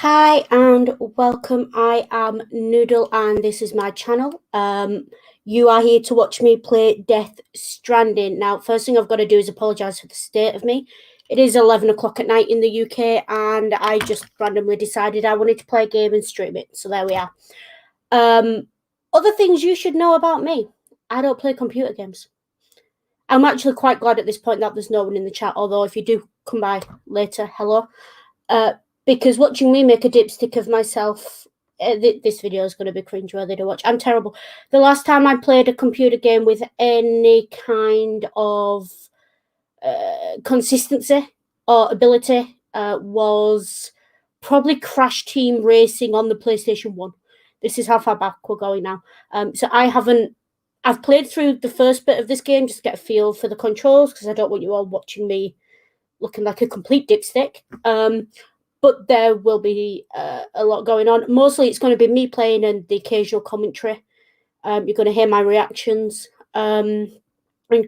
Hi and welcome. I am Noodle and this is my channel. You are here to watch me play Death Stranding. Now, first thing I've got to do is apologise for the state of me. It is 11 o'clock at night in the UK and I just randomly decided I wanted to play a game and stream it. So there we are. Other things you should know about me. I don't play computer games. I'm actually quite glad at this point that there's no one in the chat, although if you do come by later, hello. Because watching me make a dipstick of myself, this video is going to be cringeworthy to watch. I'm terrible. The last time I played a computer game with any kind of consistency or ability was probably Crash Team Racing on the PlayStation 1. This is how far back we're going now. So I've played through the first bit of this game just to get a feel for the controls because I don't want you all watching me looking like a complete dipstick. But there will be a lot going on. Mostly it's going to be me playing and the occasional commentary. You're going to hear my reactions and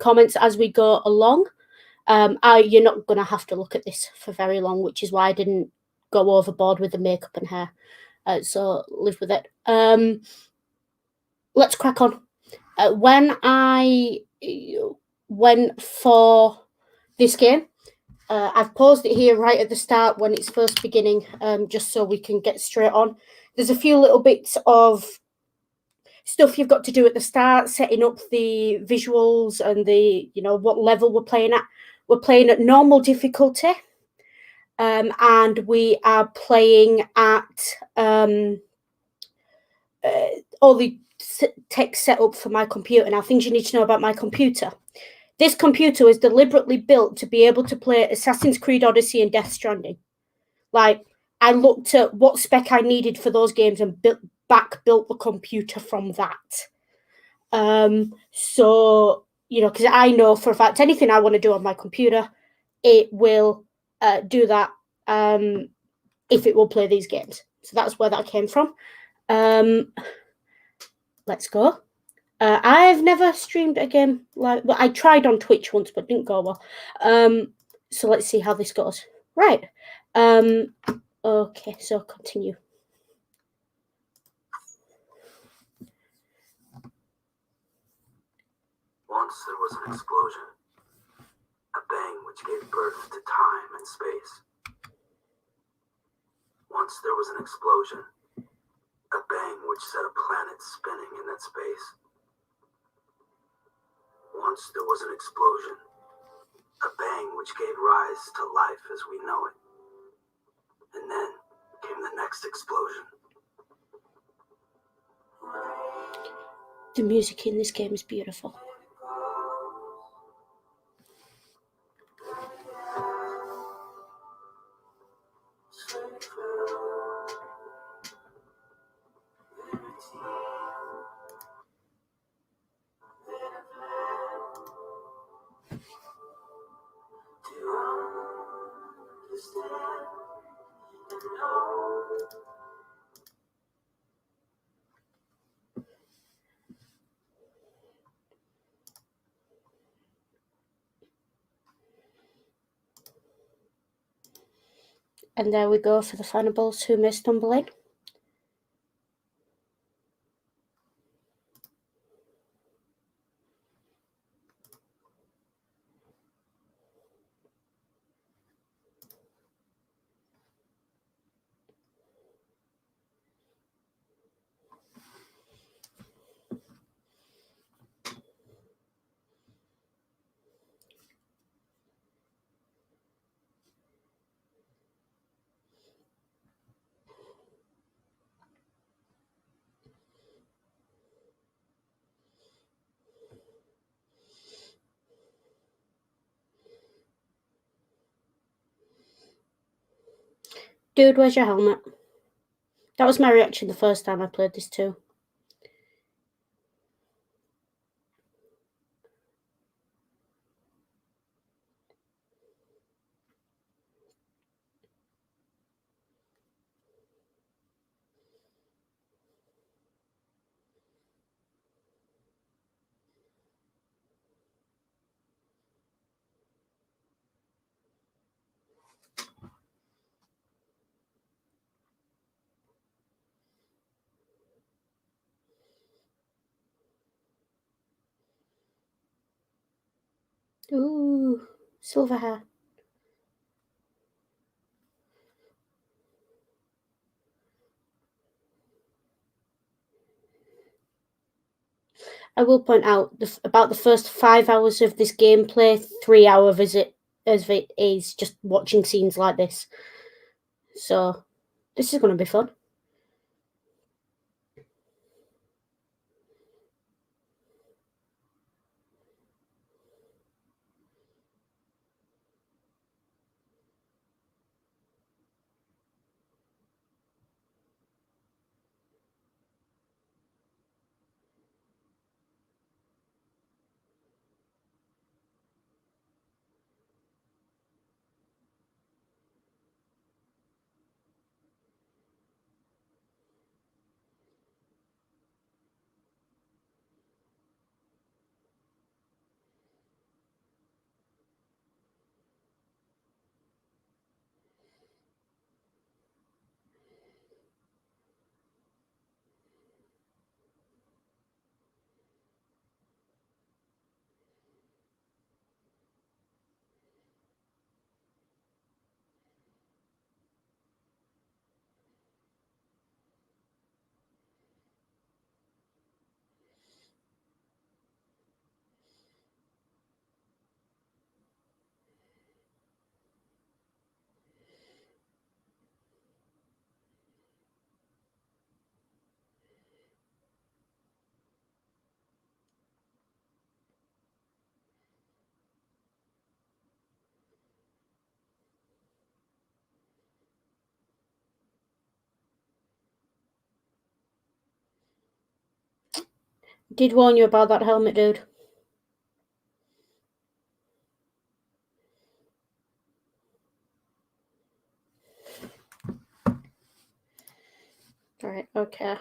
comments as we go along. You're not going to have to look at this for very long, which is why I didn't go overboard with the makeup and hair. So live with it. Let's crack on. When I went for this game, I've paused it here right at the start when it's first beginning, just so we can get straight on. There's a few little bits of stuff you've got to do at the start, setting up the visuals and the, what level we're playing at. We're playing at normal difficulty, and we are playing at all the tech set up for my computer. Now, things you need to know about my computer. This computer was deliberately built to be able to play Assassin's Creed Odyssey and Death Stranding. Like, I looked at what spec I needed for those games and built the computer from that. So, because I know for a fact anything I want to do on my computer, it will do that if it will play these games. So that's where that came from. Let's go. I've never streamed a game I tried on Twitch once, but didn't go well. So let's see how this goes. Right. Okay, so continue. Once there was an explosion, a bang which gave birth to time and space. Once there was an explosion, a bang which set a planet spinning in that space. Once there was an explosion, a bang which gave rise to life as we know it. And then came the next explosion. The music in this game is beautiful. And there we go for the fannables who may stumble in. Dude, where's your helmet? That was my reaction the first time I played this too. Ooh, silver hair. I will point out about the first 5 hours of this gameplay, 3 hour visit as it is just watching scenes like this. So this is going to be fun. Did warn you about that helmet, dude. Right, okay.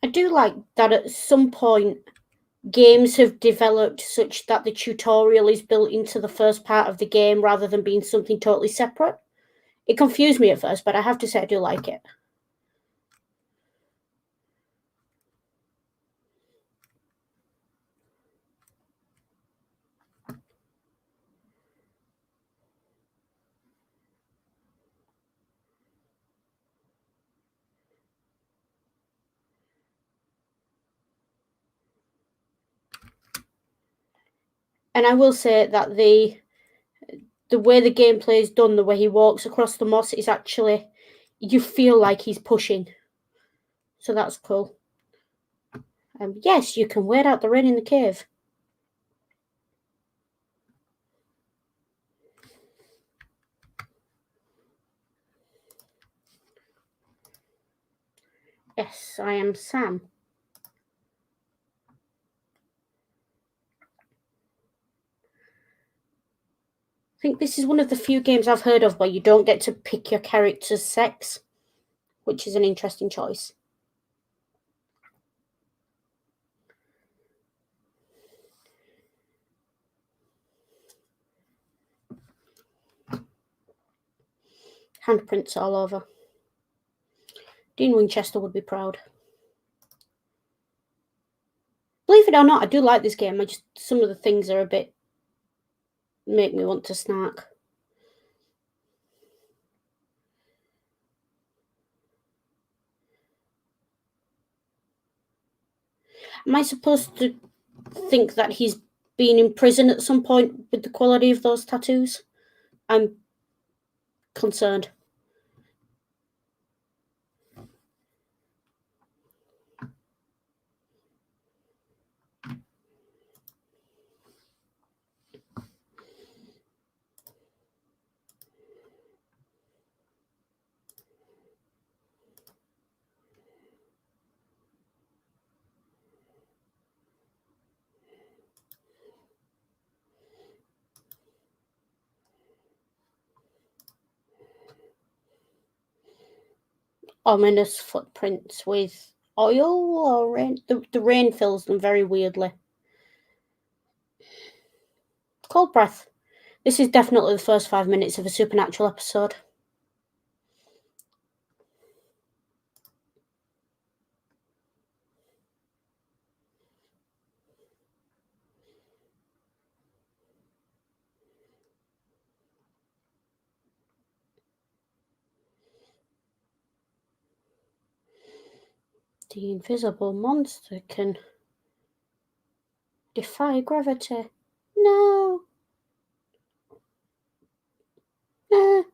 I do like that at some point games have developed such that the tutorial is built into the first part of the game rather than being something totally separate. It confused me at first, but I have to say I do like it. And I will say that the way the gameplay is done, the way he walks across the moss is actually, you feel like he's pushing. So that's cool. Yes, you can wait out the rain in the cave. Yes, I am Sam. I think this is one of the few games I've heard of where you don't get to pick your character's sex, which is an interesting choice. Handprints all over. Dean Winchester would be proud. Believe it or not, I do like this game. Some of the things are a bit make me want to snark. Am I supposed to think that he's been in prison at some point with the quality of those tattoos? I'm concerned. ominous footprints with oil or rain. The rain fills them very weirdly. Cold breath. This is definitely the first 5 minutes of a supernatural episode. The invisible monster can defy gravity. No. No.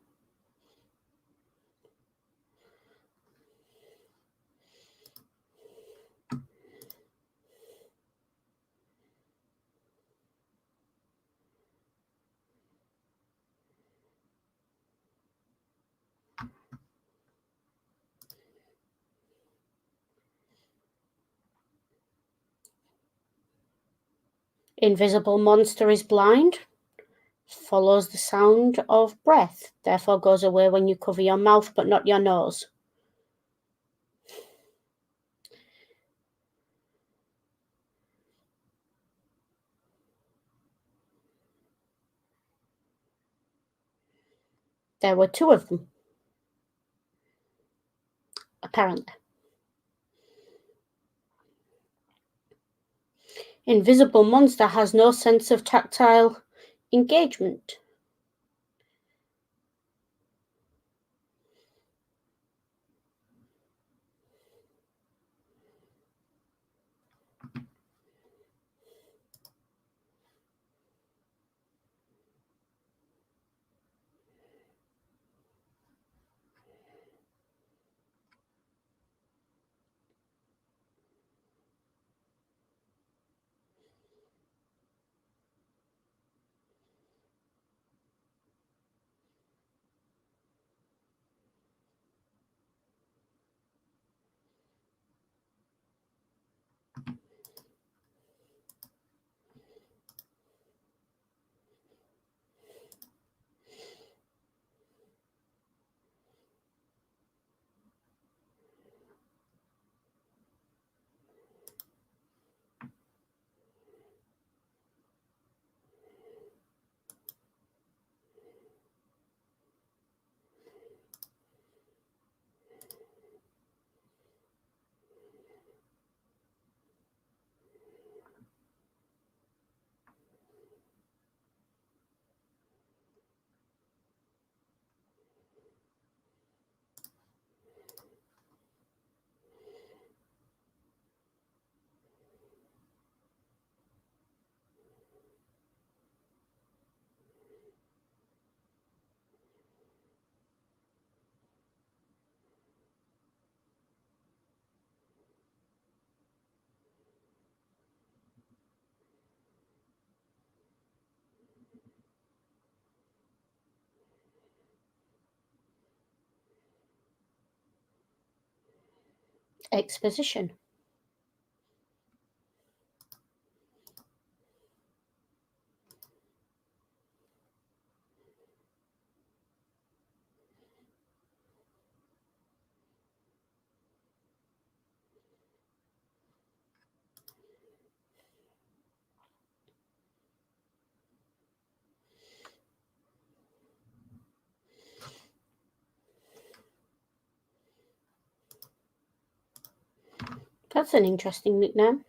Invisible monster is blind. Follows the sound of breath, therefore goes away when you cover your mouth but not your nose. There were 2 of them, apparently. Invisible monster has no sense of tactile engagement. Exposition. That's an interesting nickname.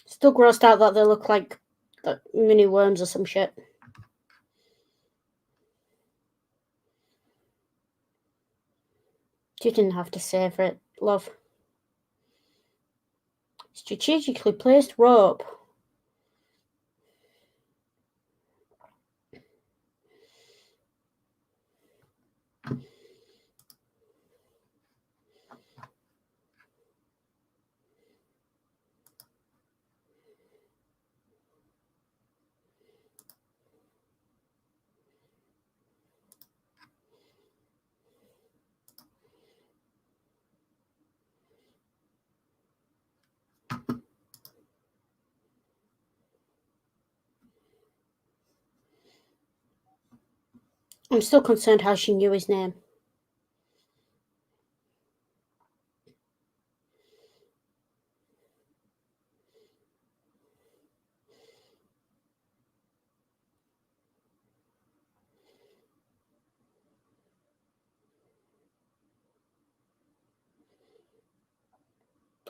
Still grossed out that they look like mini worms or some shit. You didn't have to savour it, love. Strategically placed rope. I'm still concerned how she knew his name.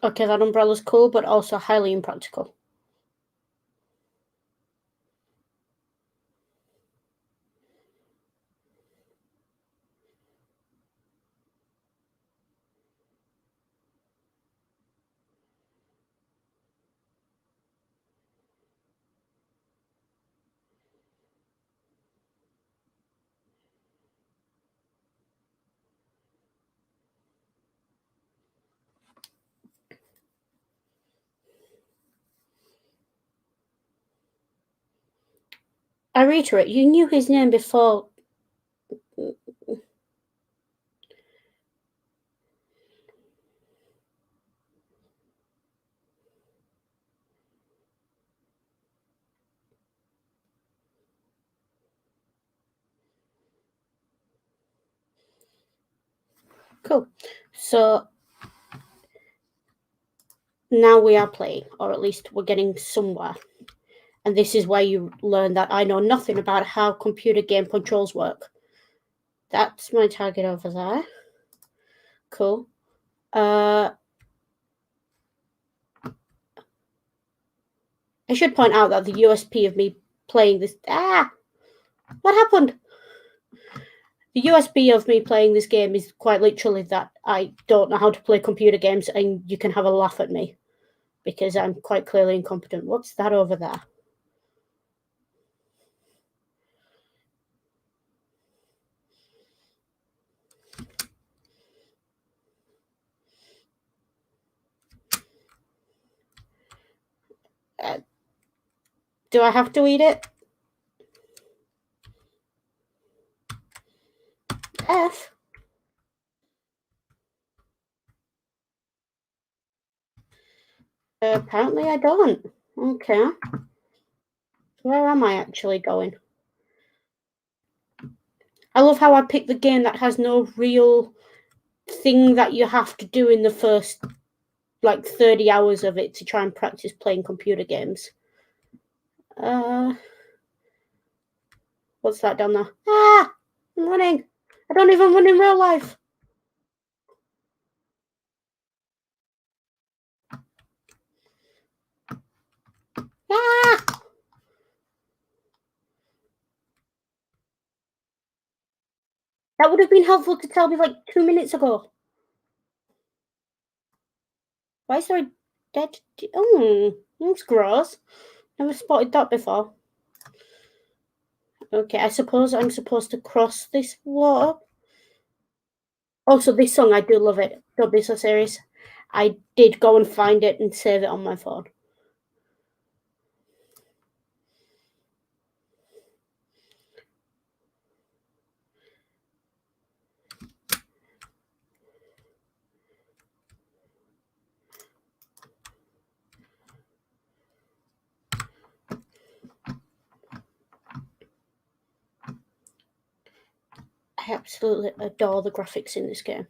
Okay, that umbrella's cool, but also highly impractical. I reiterate, you knew his name before. Cool. So now we are playing, or at least we're getting somewhere. And this is where you learn that I know nothing about how computer game controls work. That's my target over there. Cool. I should point out that the USP of me playing this... What happened? The USP of me playing this game is quite literally that I don't know how to play computer games and you can have a laugh at me because I'm quite clearly incompetent. What's that over there? Do I have to eat it? F? Apparently I don't. Okay. Where am I actually going? I love how I picked the game that has no real thing that you have to do in the first, 30 hours of it to try and practice playing computer games. What's that down there? I'm running. I don't even run in real life. That would have been helpful to tell me 2 minutes ago. Why is there a dead... that's gross. Never spotted that before. Okay, I suppose I'm supposed to cross this water. Also, this song, I do love it. Don't be so serious. I did go and find it and save it on my phone. I absolutely adore the graphics in this game.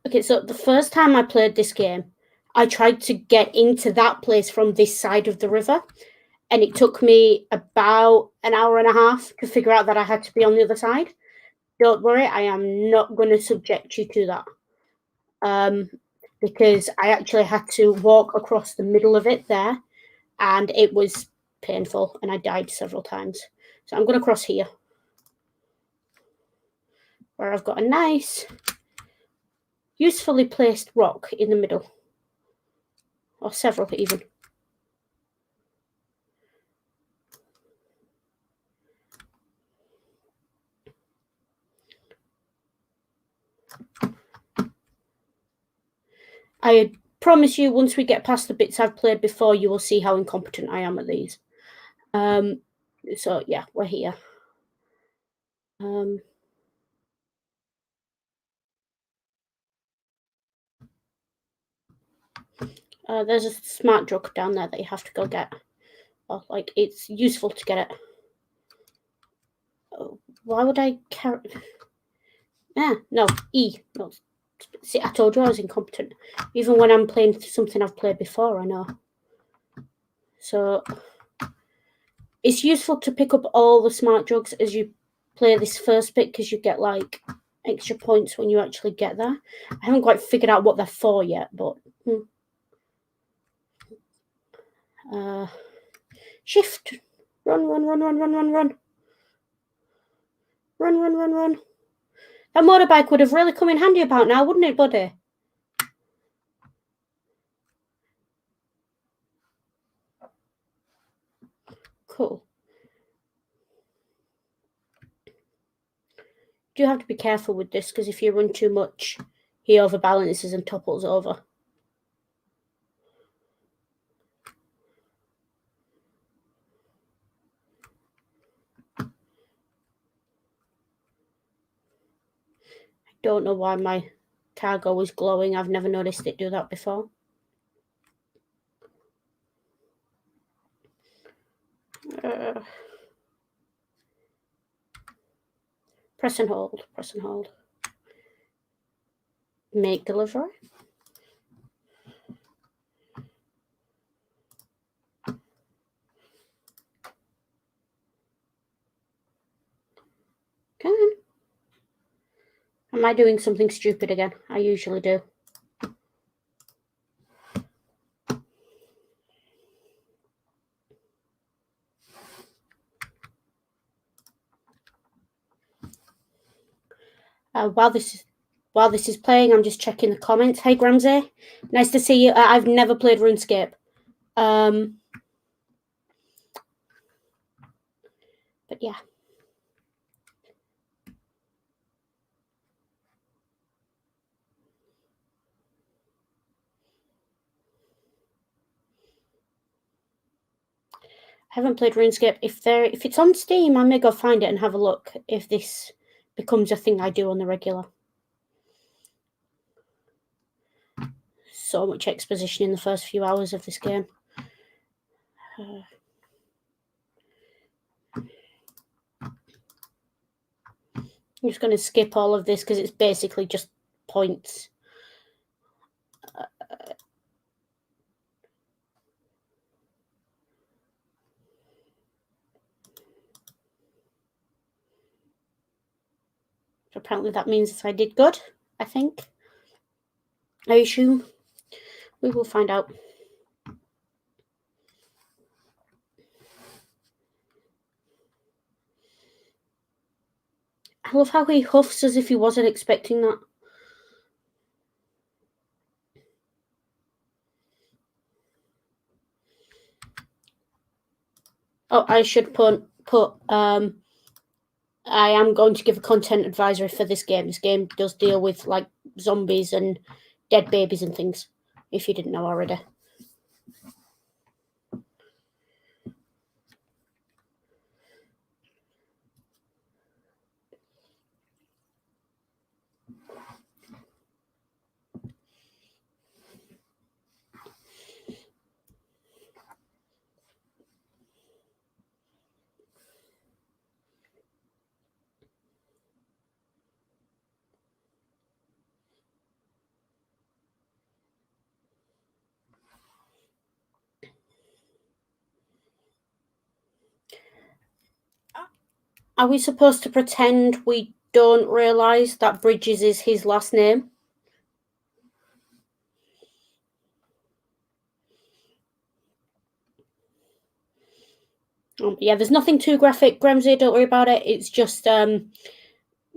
Okay, so the first time I played this game, I tried to get into that place from this side of the river, and it took me about an hour and a half to figure out that I had to be on the other side. Don't worry, I am not going to subject you to that. Because I actually had to walk across the middle of it there, and it was painful, and I died several times. So I'm going to cross here, where I've got a nice, usefully placed rock in the middle, or several even. I promise you, once we get past the bits I've played before, you will see how incompetent I am at these. So yeah, we're here. There's a smart drug down there that you have to go get. Oh, like, it's useful to get it. Oh, why would I carry... no, E. No. See, I told you I was incompetent. Even when I'm playing something I've played before, I know. So, it's useful to pick up all the smart drugs as you play this first bit, because you get, like, extra points when you actually get there. I haven't quite figured out what they're for yet, but... shift! Run, run, run, run, run, run, run. Run, run, run, run. That motorbike would have really come in handy about now, wouldn't it, buddy? Cool. You do have to be careful with this, because if you run too much, he overbalances and topples over. I don't know why my cargo is glowing. I've never noticed it do that before. Press and hold, press and hold. Make delivery. Come on. Am I doing something stupid again? I usually do. While this is playing, I'm just checking the comments. Hey, Gramsay, nice to see you. I've never played RuneScape. But yeah. I haven't played RuneScape. If it's on Steam, I may go find it and have a look if this becomes a thing I do on the regular. So much exposition in the first few hours of this game. I'm just going to skip all of this because it's basically just points. Apparently that means that I did good, I think. I assume. We will find out. I love how he huffs as if he wasn't expecting that. Oh, I should put I am going to give a content advisory for this game. This game does deal with, like, zombies and dead babies and things, if you didn't know already. Are we supposed to pretend we don't realise that Bridges is his last name? Yeah, there's nothing too graphic, Grimsey, don't worry about it. It's just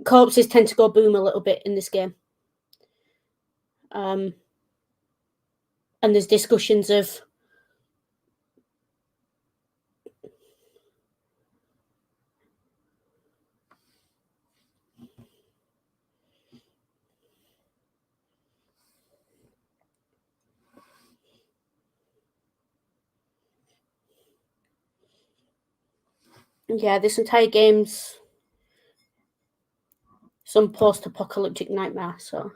corpses tend to go boom a little bit in this game. And there's discussions of this entire game's some post-apocalyptic nightmare, so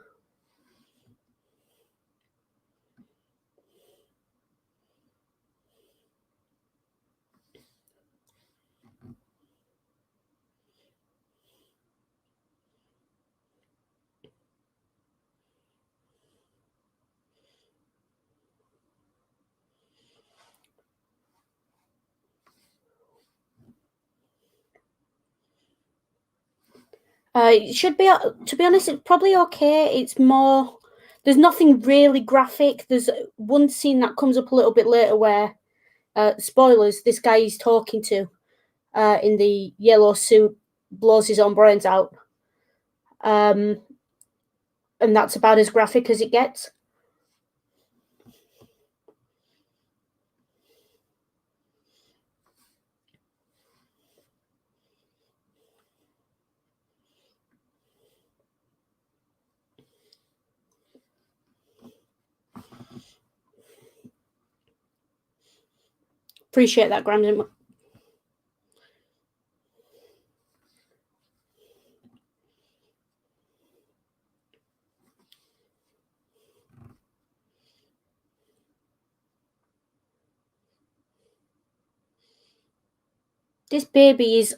it should be, to be honest, it's probably okay. It's more, there's nothing really graphic. There's one scene that comes up a little bit later where, spoilers, this guy he's talking to in the yellow suit blows his own brains out. And that's about as graphic as it gets. Appreciate that, Grandin. This baby is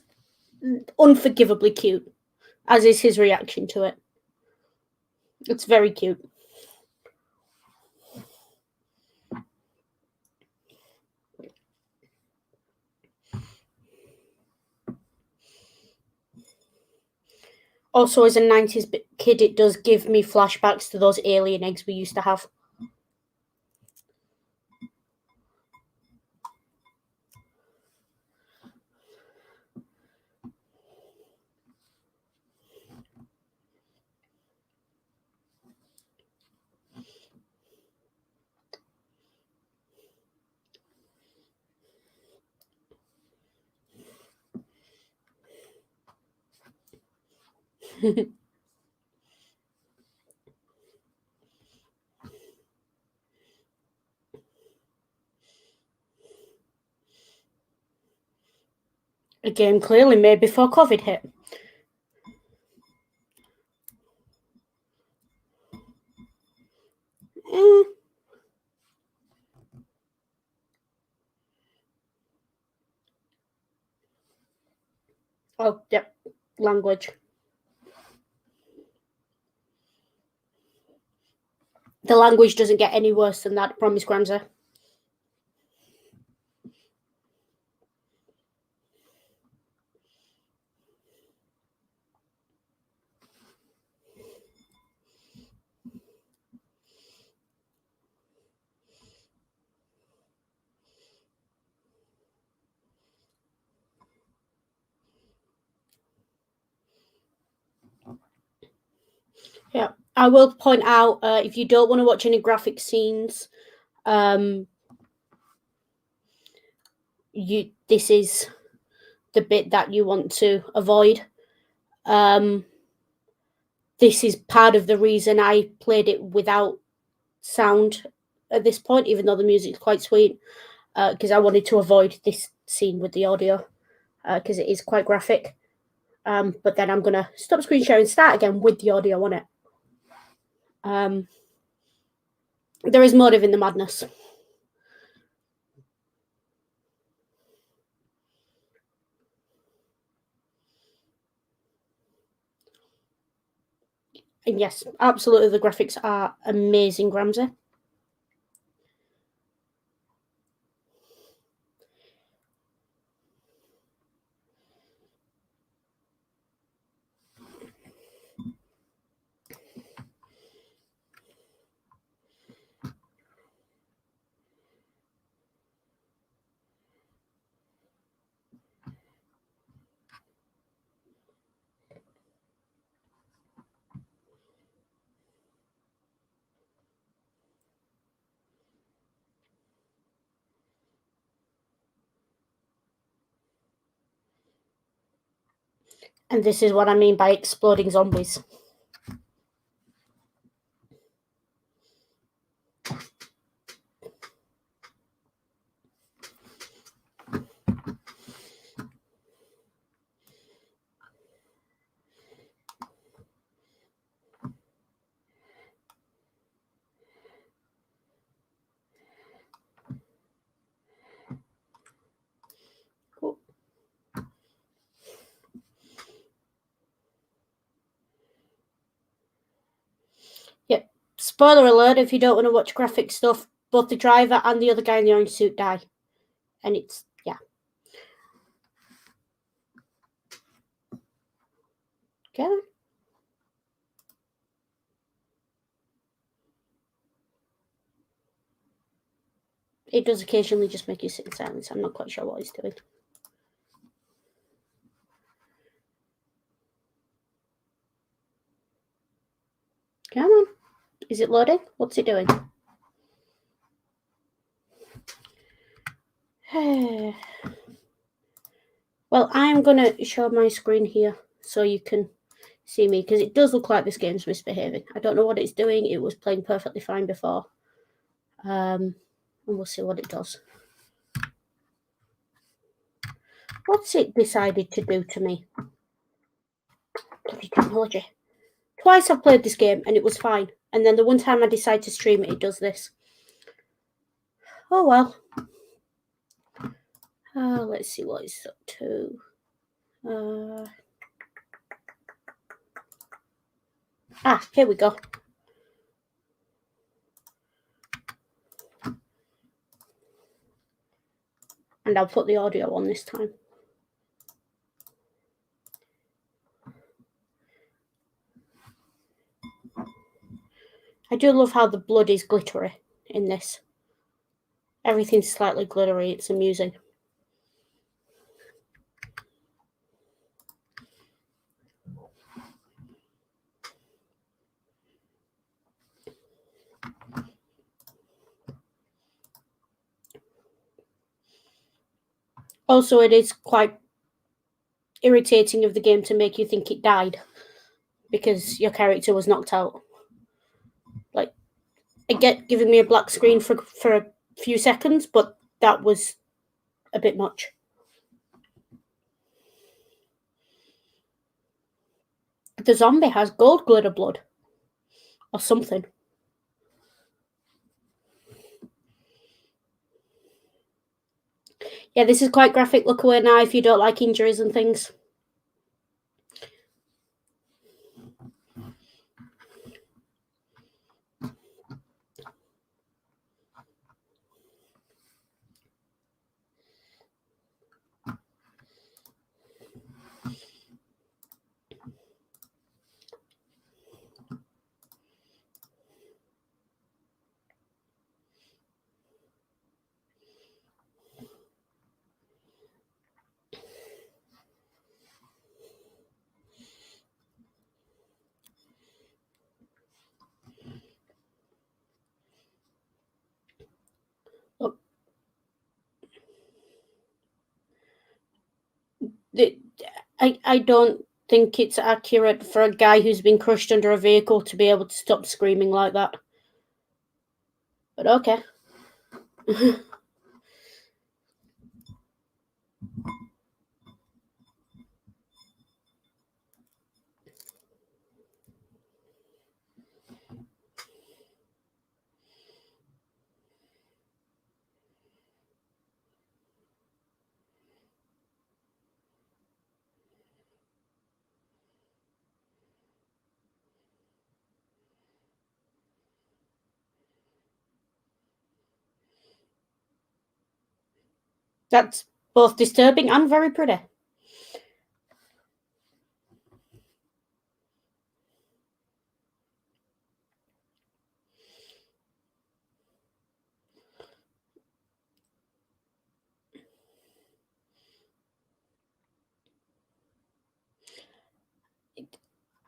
unforgivably cute, as is his reaction to it. It's very cute. Also, as a 90s kid, it does give me flashbacks to those alien eggs we used to have. A game clearly made before COVID hit. Oh, yep. Language. The language doesn't get any worse than that, promise, Gramza. Yeah, I will point out if you don't want to watch any graphic scenes, this is the bit that you want to avoid. This is part of the reason I played it without sound at this point, even though the music's quite sweet, because I wanted to avoid this scene with the audio, because it is quite graphic. But then I'm gonna stop screen share and start again with the audio on it. There is motive in the madness. And yes, absolutely, the graphics are amazing, Gramsy. And this is what I mean by exploding zombies. Cool. Yep. Spoiler alert, if you don't want to watch graphic stuff, both the driver and the other guy in the orange suit die. And it's, yeah. Okay. It does occasionally just make you sit in silence. I'm not quite sure what he's doing. Come on. Is it loading? What's it doing? Well, I'm going to show my screen here so you can see me, because it does look like this game's misbehaving. I don't know what it's doing. It was playing perfectly fine before. And we'll see what it does. What's it decided to do to me? Bloody technology. Twice I've played this game and it was fine. And then the one time I decide to stream it, it does this. Oh well. Let's see what it's up to. Here we go. And I'll put the audio on this time. I do love how the blood is glittery in this. Everything's slightly glittery. It's amusing. Also, it is quite irritating of the game to make you think it died because your character was knocked out. Like, I get giving me a black screen for a few seconds, but that was a bit much. The zombie has gold glitter blood or something. Yeah, this is quite graphic. Look away now if you don't like injuries and things. Look. I don't think it's accurate for a guy who's been crushed under a vehicle to be able to stop screaming like that. But okay. That's both disturbing and very pretty.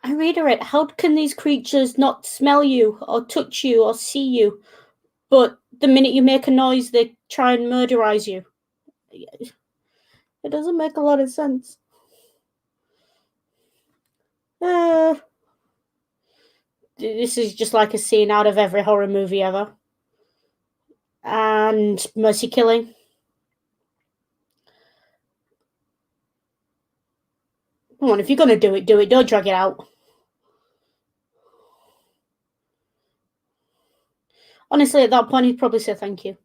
I reiterate, how can these creatures not smell you or touch you or see you, but the minute you make a noise, they try and murderize you? It doesn't make a lot of sense. This is just like a scene out of every horror movie ever. And mercy killing. Come on, if you're going to do it, do it. Don't drag it out. Honestly, at that point, he'd probably say thank you.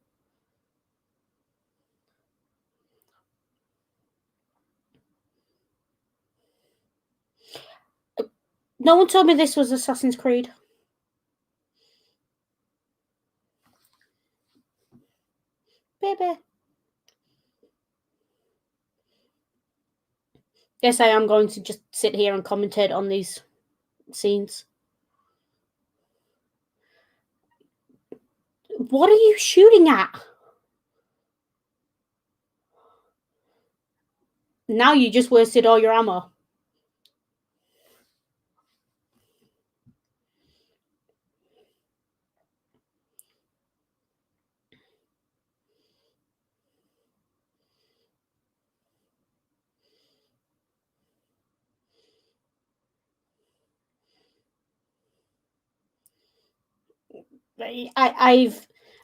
No one told me this was Assassin's Creed. Baby. Yes, I am going to just sit here and commentate on these scenes. What are you shooting at? Now you just wasted all your ammo.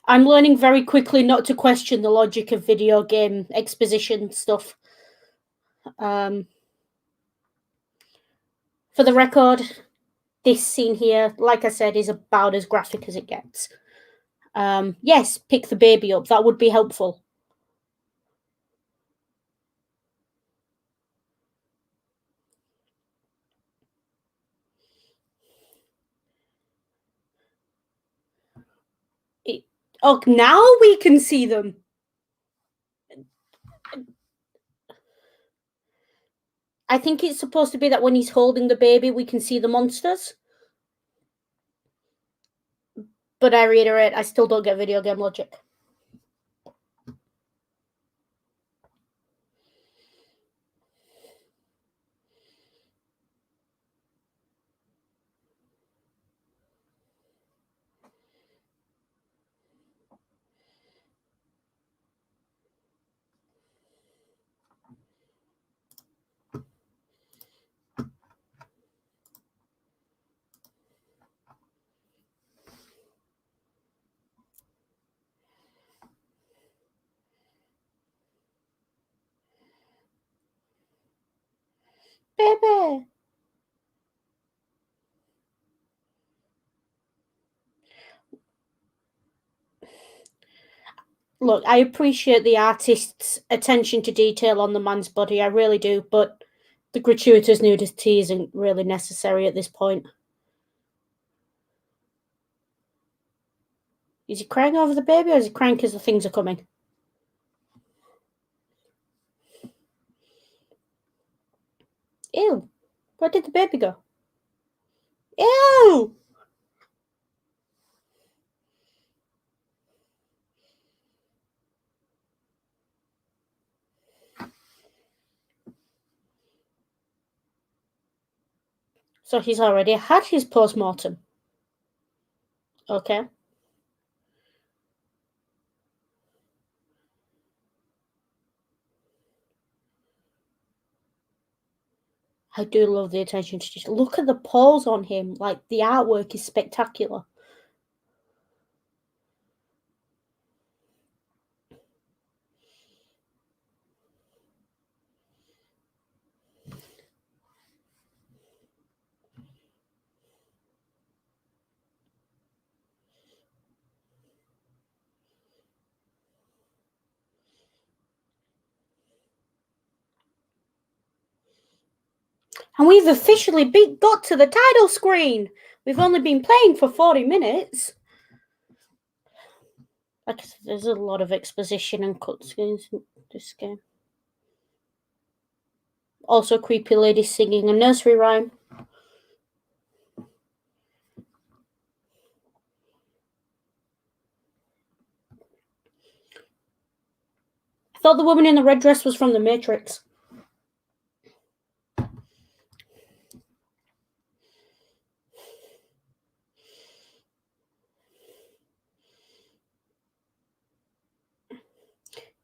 I'm learning very quickly not to question the logic of video game exposition stuff. For the record, this scene here, like I said, is about as graphic as it gets. Yes, pick the baby up. That would be helpful. Oh, now we can see them. I think it's supposed to be that when he's holding the baby, we can see the monsters. But I reiterate, I still don't get video game logic. Baby. Look, I appreciate the artist's attention to detail on the man's body, I really do, but the gratuitous nudity isn't really necessary at this point. Is he crying over the baby, or is he crying because the things are coming? Ew. Where did the baby go? Ew! So he's already had his post-mortem. Okay. I do love the attention to detail. Look at the paws on him. Like, the artwork is spectacular. And we've officially got to the title screen. We've only been playing for 40 minutes. Like I said, there's a lot of exposition and cutscenes in this game. Also, creepy lady singing a nursery rhyme. I thought the woman in the red dress was from The Matrix.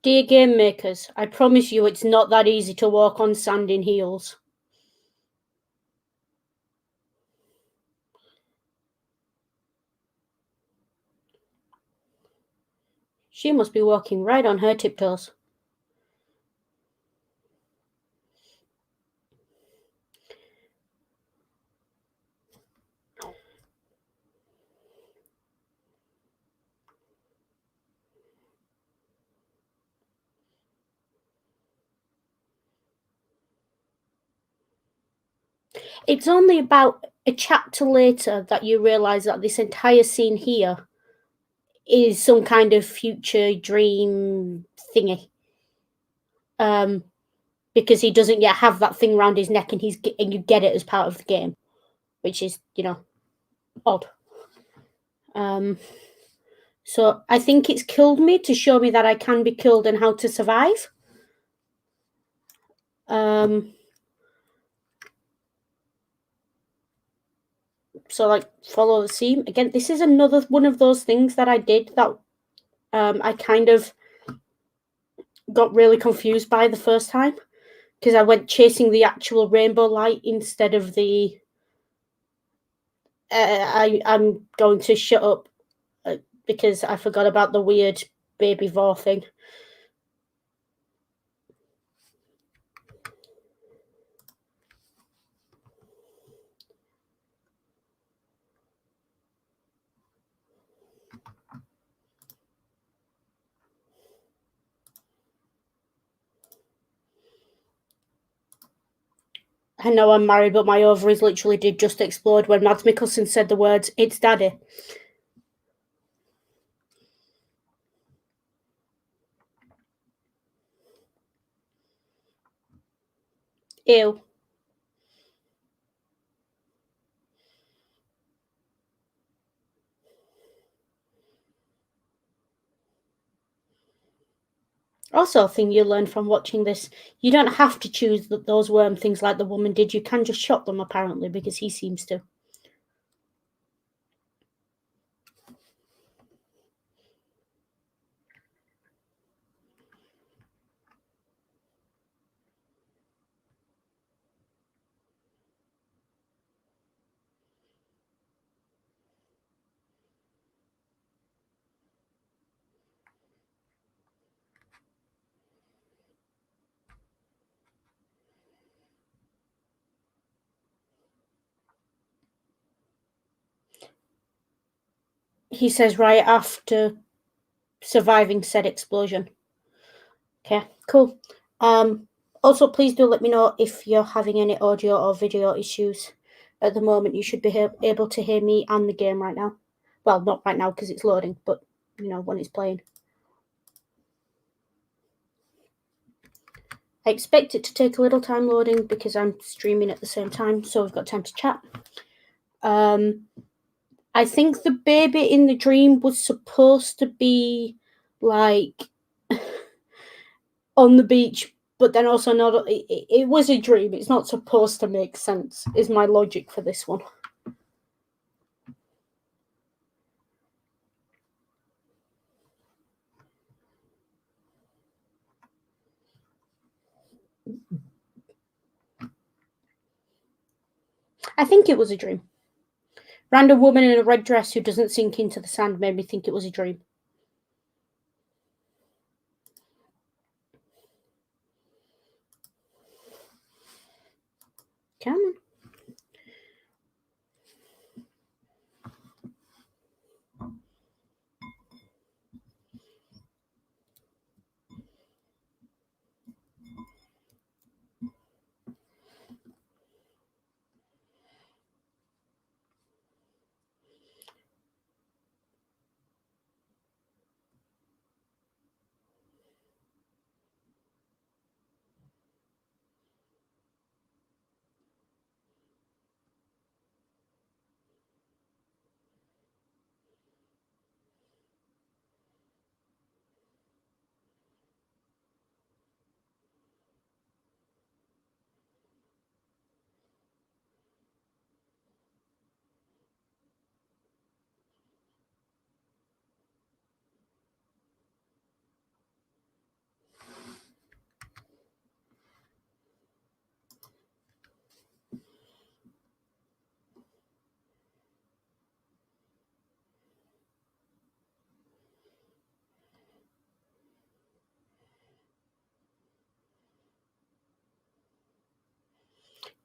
Dear game makers, I promise you it's not that easy to walk on sand in heels. She must be walking right on her tiptoes. It's only about a chapter later that you realise that this entire scene here is some kind of future dream thingy. Because he doesn't yet have that thing around his neck, and you get it as part of the game, which is, odd. So I think it's killed me to show me that I can be killed and how to survive. So like follow the seam. Again, this is another one of those things that I did that I kind of got really confused by the first time, because I went chasing the actual rainbow light instead of the I'm going to shut up because I forgot about the weird baby vor thing. I know I'm married, but my ovaries literally did just explode when Mads Mikkelsen said the words, "It's Daddy." Ew. Also, a thing you learn from watching this, you don't have to choose those worm things like the woman did. You can just shot them, apparently, because he seems to. He says right after surviving said explosion. Okay, cool. Also, please do let me know if you're having any audio or video issues. At the moment, you should be able to hear me and the game right now. Well, not right now because it's loading, but when it's playing. I expect it to take a little time loading because I'm streaming at the same time, so we've got time to chat. I think the baby in the dream was supposed to be like on the beach, but then also not. It was a dream. It's not supposed to make sense, is my logic for this one. I think it was a dream. Random woman in a red dress who doesn't sink into the sand made me think it was a dream. Come on.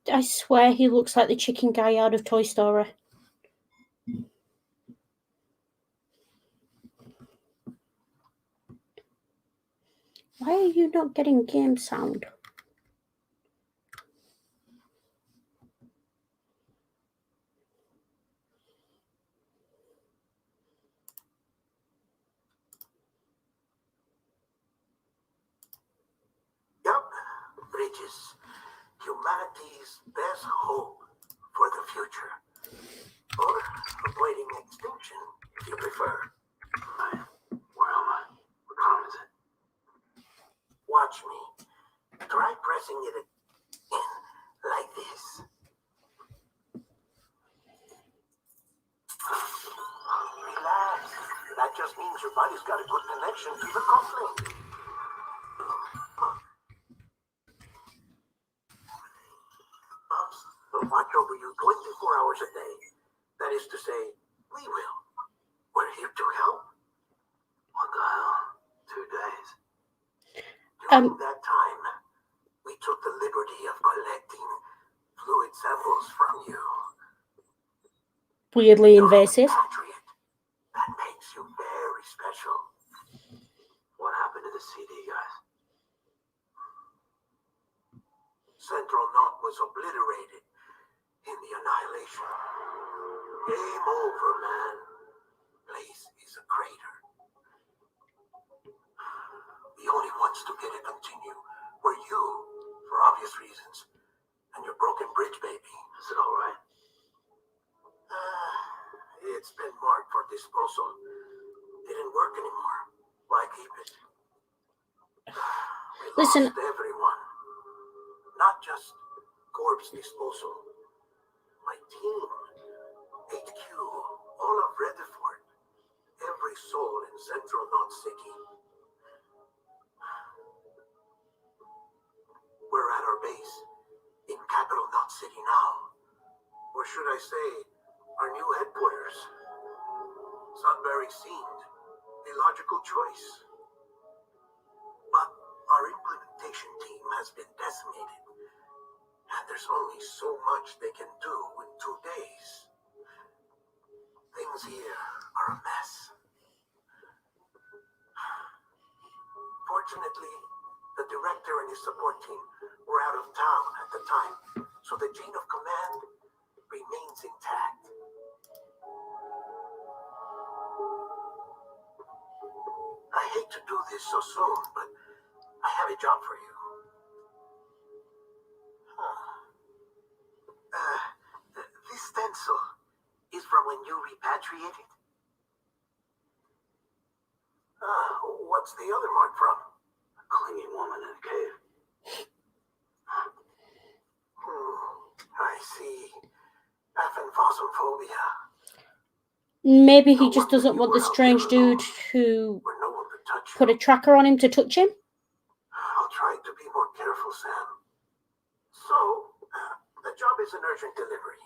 I swear he looks like the chicken guy out of Toy Story. Why are you not getting game sound? Yup, Bridges. Humanity's best hope for the future. Or avoiding extinction, if you prefer. Right. Where am I? What time is it? Watch me. Try pressing it in like this. Relax. That just means your body's got a good connection to the cufflink. Pops will watch over you 24 hours a day. That is to say, we will. We're here to help. What the hell? 2 days? During that time, we took the liberty of collecting fluid samples from you. Weirdly invasive. That makes you very special. What happened to the CD, guys? Central Knot was obliterated in the annihilation. Game over, man. Place is a crater. The only ones to get it continue were you, for obvious reasons, and your broken bridge baby. Is it all right? It's been marked for disposal. Didn't work anymore. Why keep it? We Listen. lost everyone. Not just corpse disposal. My team, HQ, all of Rutherford, every soul in Central Knot City. We're at our base in Capital Knot City now. Or should I say, our new headquarters. Sunbury seemed a logical choice. But our implementation team has been decimated. And there's only so much they can do in 2 days. Things here are a mess. Fortunately, the director and his support team were out of town at the time, so the chain of command remains intact. I hate to do this so soon, but I have a job for you. This stencil is from when you repatriated? What's the other mark from? A clinging woman in a cave. I see. Aphanphosmophobia. Maybe he just doesn't want the strange dude to put a tracker on him to touch him. I'll try to be more careful, Sam. So, the job is an urgent delivery.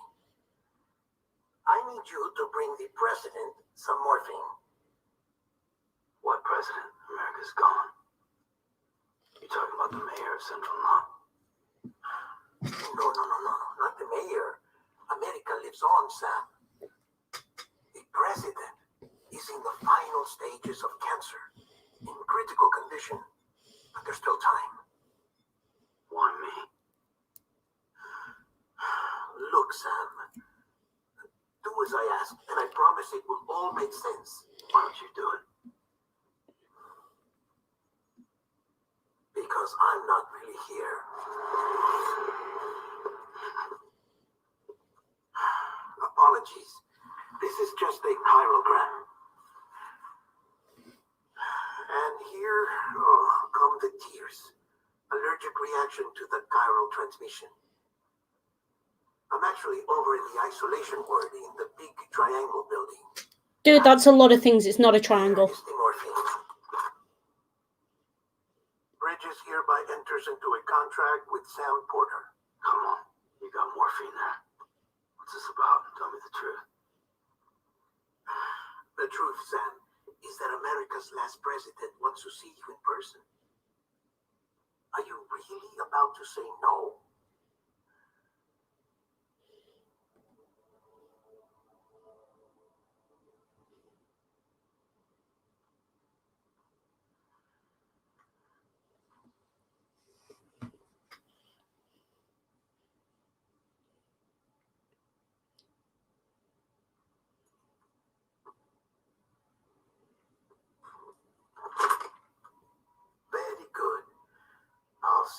I need you to bring the president some morphine. What president? America's gone. You talking about the mayor of Central Knot? No. Not the mayor. America lives on, Sam. The president is in the final stages of cancer. In critical condition. But there's still time. Why me? Look, Sam. Do as I ask, and I promise it will all make sense. Why don't you do it? Because I'm not really here. Apologies. This is just a chirogram. And here come the tears. Allergic reaction to the chiral transmission. I'm actually over in the isolation ward in the big triangle building. Dude, that's a lot of things. It's not a triangle. Bridges hereby enters into a contract with Sam Porter. Come on, you got morphine there. What's this about? Tell me the truth. The truth, Sam, is that America's last president wants to see you in person. Are you really about to say no?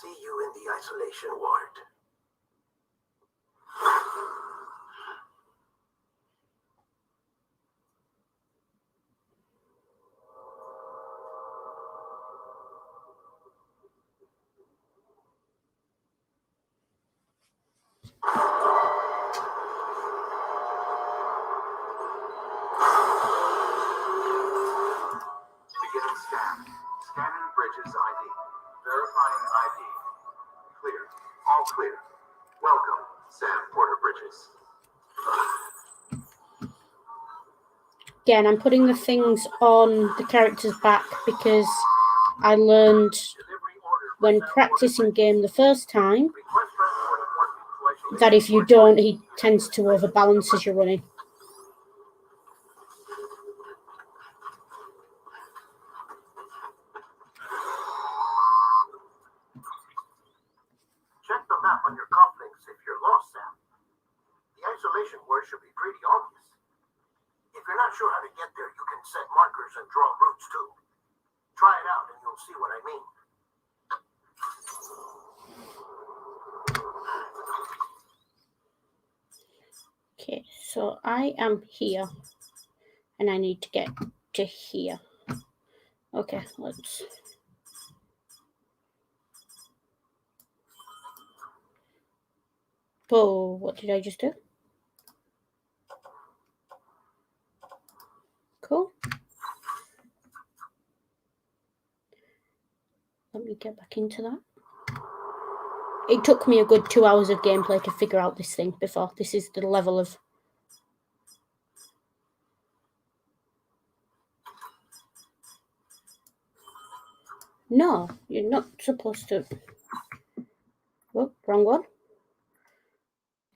see you in the isolation ward. Beginning scan. Scanning Bridges ID. Verifying ID. Clear. All clear. Welcome, Sam Porter Bridges. Again, I'm putting the things on the character's back because I learned when practicing game the first time that if you don't, he tends to overbalance as you're running. Check the map on your cufflinks if you're lost, Sam. The isolation word should be pretty obvious. If you're not sure how to get there, you can set markers and draw routes too. Try it out and you'll see what I mean. Okay, so I am here and I need to get to here. Okay, let's... Whoa, what did I just do? Cool. Let me get back into that. It took me a good 2 hours of gameplay to figure out this thing before. This is the level of... No, you're not supposed to... Whoop, wrong one.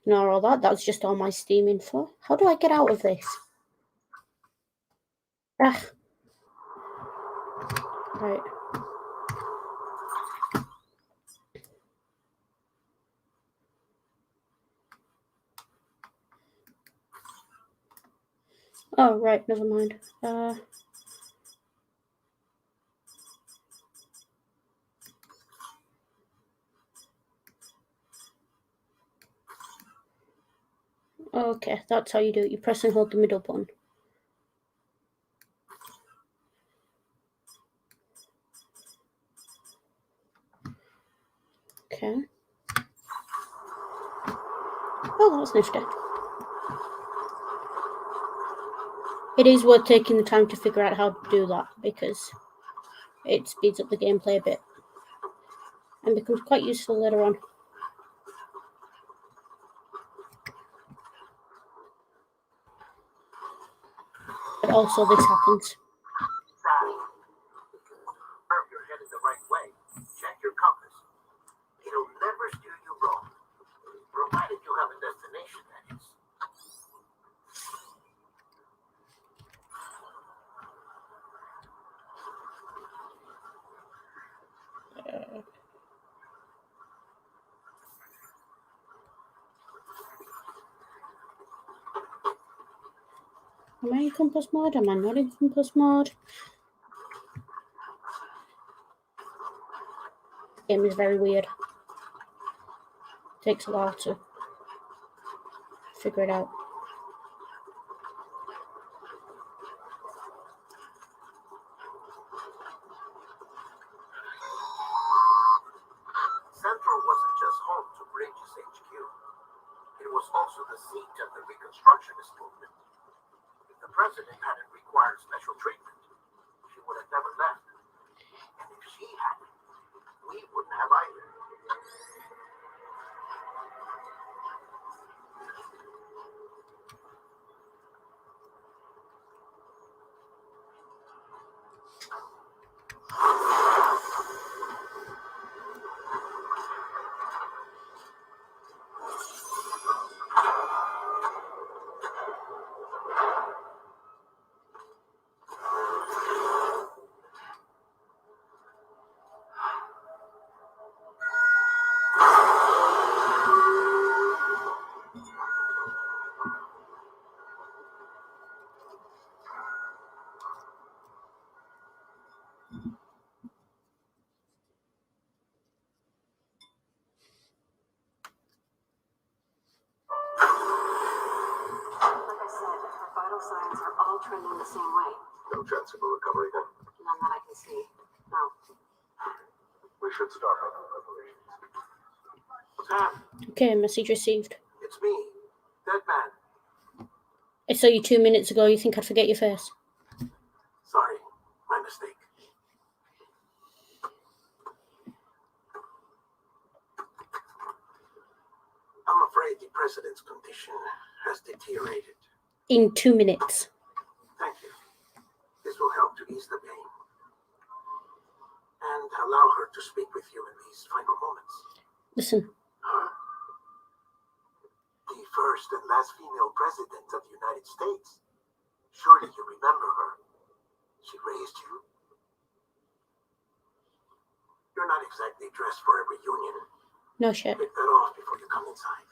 Ignore all that. That's just all my Steam info. How do I get out of this? Ah. Right. Oh, right, never mind. Okay, that's how you do it. You press and hold the middle button. Okay. Oh, that was nifty. It is worth taking the time to figure out how to do that because it speeds up the gameplay a bit and becomes quite useful later on. But also this happens. Confirm you're headed the right way. Check your compass. It'll never steer you wrong. Provided you have a destination, that is. Am I in compass mode? Am I not in compass mode? The game is very weird. Takes a while to figure it out. Central wasn't just home to Bridges HQ. It was also the seat of the Reconstructionist movement. If the president hadn't required special treatment, she would have never left. And if she hadn't, we wouldn't have either. trending the same way. No chance of a recovery then? None that I can see. No. We should start our preparations. Sam, Okay, message received. it's me, Dead Man. I saw you 2 minutes ago. You think I'd forget your face? Sorry, my mistake. I'm afraid the president's condition has deteriorated. In 2 minutes. Thank you. This will help to ease the pain and allow her to speak with you in these final moments. Listen, Her? The first and last female president of the United States. Surely you remember her. She raised you. You're not exactly dressed for a reunion. no shit. Take that off before you come inside.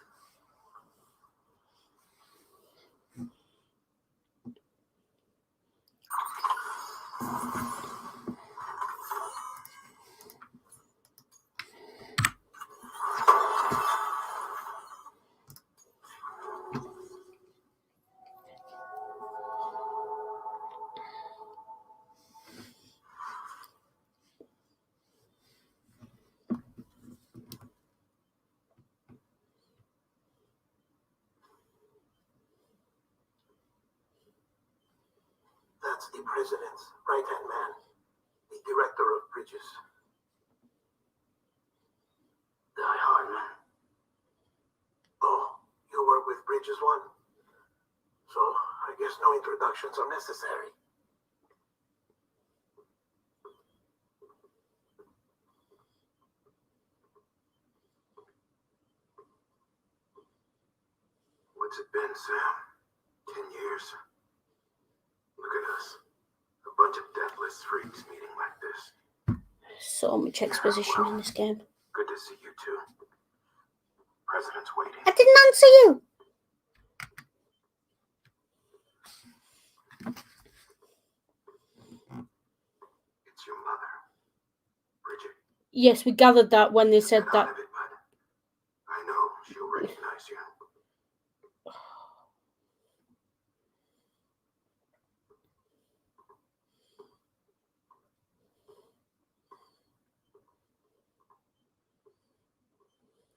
That's the president's right-hand man, the director of bridges. Die hard, man. Oh, you were with Bridges 1? So, I guess no introductions are necessary. What's it been, Sam? 10 years? Look at us. A bunch of deathless freaks meeting like this. So much exposition in this game. Good to see you too. President's waiting. I didn't answer you. It's your mother, Bridget. Yes, we gathered that when they said Get that. out of it, bud. I know she'll recognize you.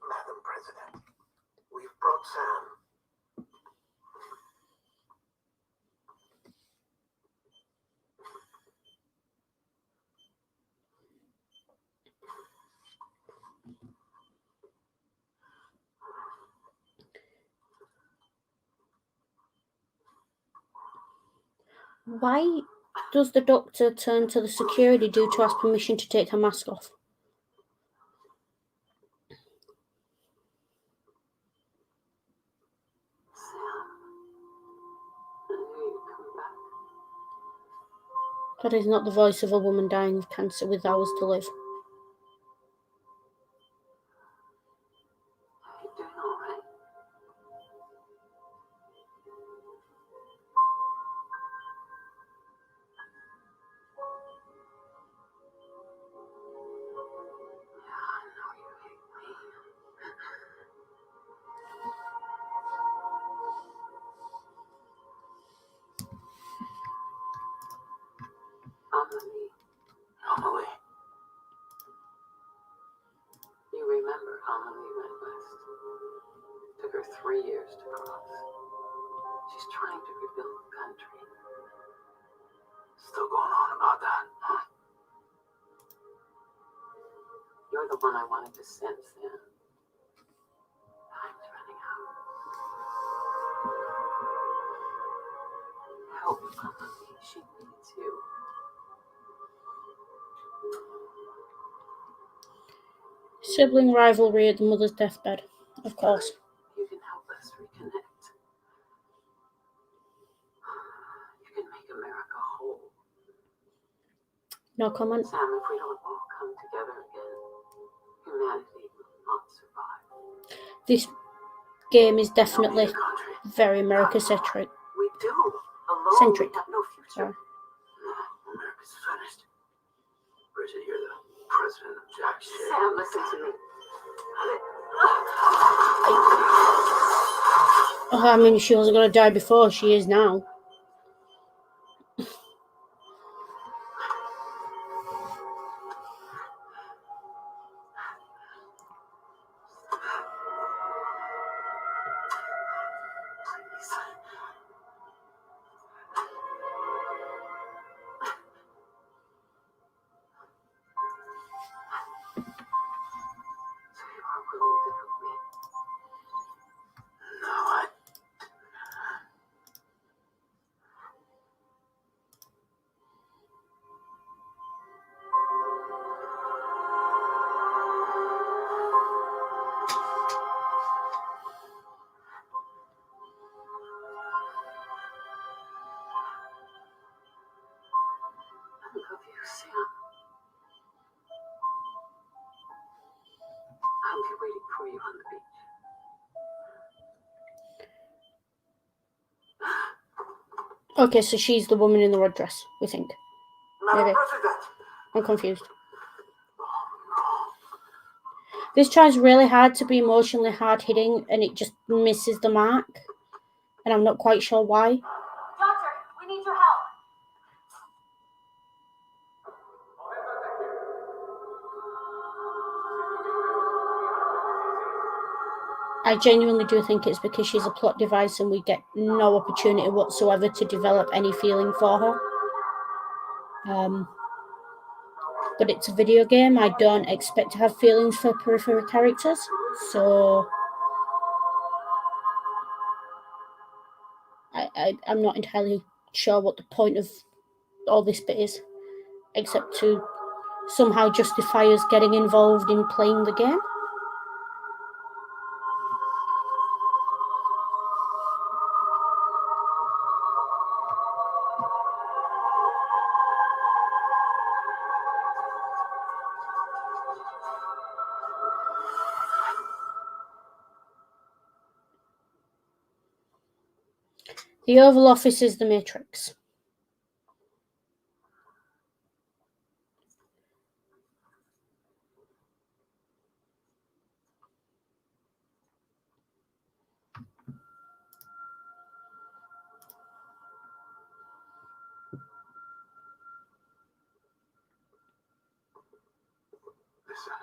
Madam President, we've brought Sam. Why does the doctor turn to the security dude to ask permission to take her mask off? Sam. I knew you'd come back. That is not the voice of a woman dying of cancer with hours to live. Are you doing all right? Yeah, I know you hate me. Emily. You remember Amelie went west. Took her 3 years to cross. She's trying to rebuild the country. Still going on about that, huh? You're the one I wanted to send, Sam. Time's running out. Help Amelie. She needs you. Sibling rivalry at the mother's deathbed. Of course. You can help us reconnect. You can make America whole. No comment. Sam, if we don't all come together again, humanity will not survive. This game is definitely Need a country. very America-centric. We do. Alone, Centric. we have no future. Sorry. America's finished. Bridget, you're the president of Jack shit. Sam, listen to me. Oh, I mean, she wasn't going to die before. She is now. Sam. I'll be waiting for you on the beach. Okay, so she's the woman in the red dress, we think. Madam Maybe. President! I'm confused. This tries really hard to be emotionally hard-hitting, and it just misses the mark. And I'm not quite sure why. Doctor, we need your help. I genuinely do think it's because she's a plot device and we get no opportunity whatsoever to develop any feeling for her. But it's a video game. I don't expect to have feelings for peripheral characters. So I'm not entirely sure what the point of all this bit is, except to somehow justify us getting involved in playing the game. The Oval Office is the Matrix. Listen,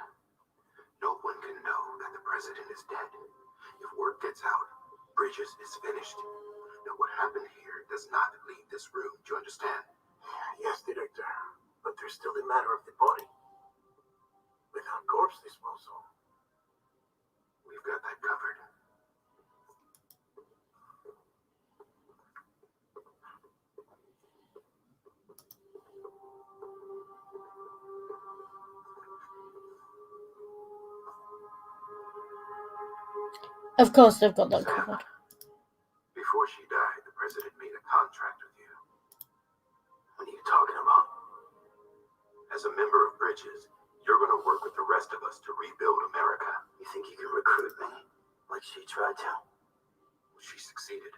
no one can know that the president is dead. If word gets out, Bridges is finished. Now what happened here does not leave this room. Do you understand? Yes, Director. But there's still the matter of the body. Without corpse disposal. We've got that covered. Of course they've got that Sam, covered. before she died, the president made a contract with you. What are you talking about? As a member of Bridges, you're going to work with the rest of us to rebuild America. You think you can recruit me? Like she tried to? She succeeded.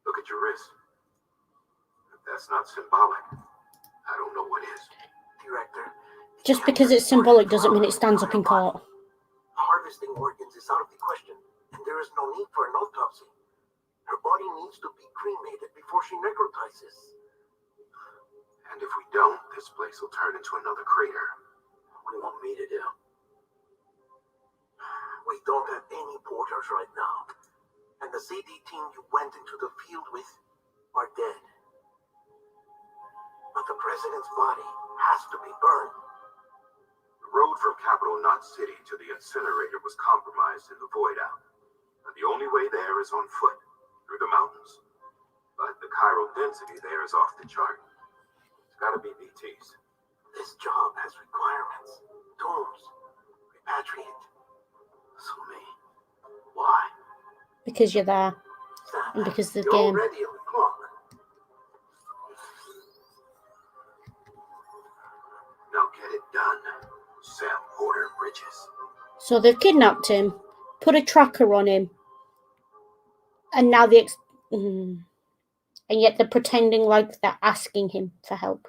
Look at your wrist. If that's not symbolic, I don't know what is. Director. Just because it's symbolic doesn't mean it stands up in court. Harvesting organs is out of the question, and there is no need for an autopsy. Her body needs to be cremated before she necrotizes. And if we don't, this place will turn into another crater. What do you want me to do? We don't have any porters right now, and the CD team you went into the field with are dead. But the president's body has to be burned. The road from Capital Knot City to the incinerator was compromised in the void out. And the only way there is on foot, through the mountains. But the chiral density there is off the chart. It's gotta be BTs. This job has requirements. Tombs. Repatriate. So me. Why? Because you're there. Sam, And because the you're game. already on the clock. Now get it done. Sam Porter Bridges. So they've kidnapped him, put a tracker on him, and now and yet they're pretending like they're asking him for help.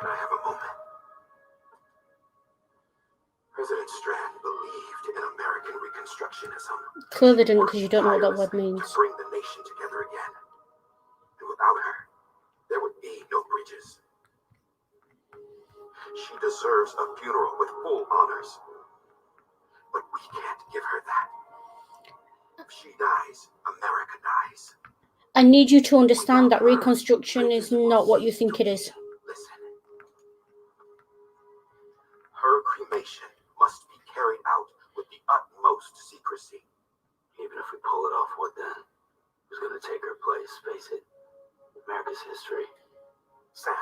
Can I have a moment? President Strand believed in American Reconstructionism. Clearly didn't, because you don't know what that word means. To bring the nation together again. And without her, there would be no Bridges. She deserves a funeral with full honors. But we can't give her that. If she dies, America dies. I need you to understand that Reconstruction is not what you think it is. Listen. Her cremation must be carried out with the is history. Sam,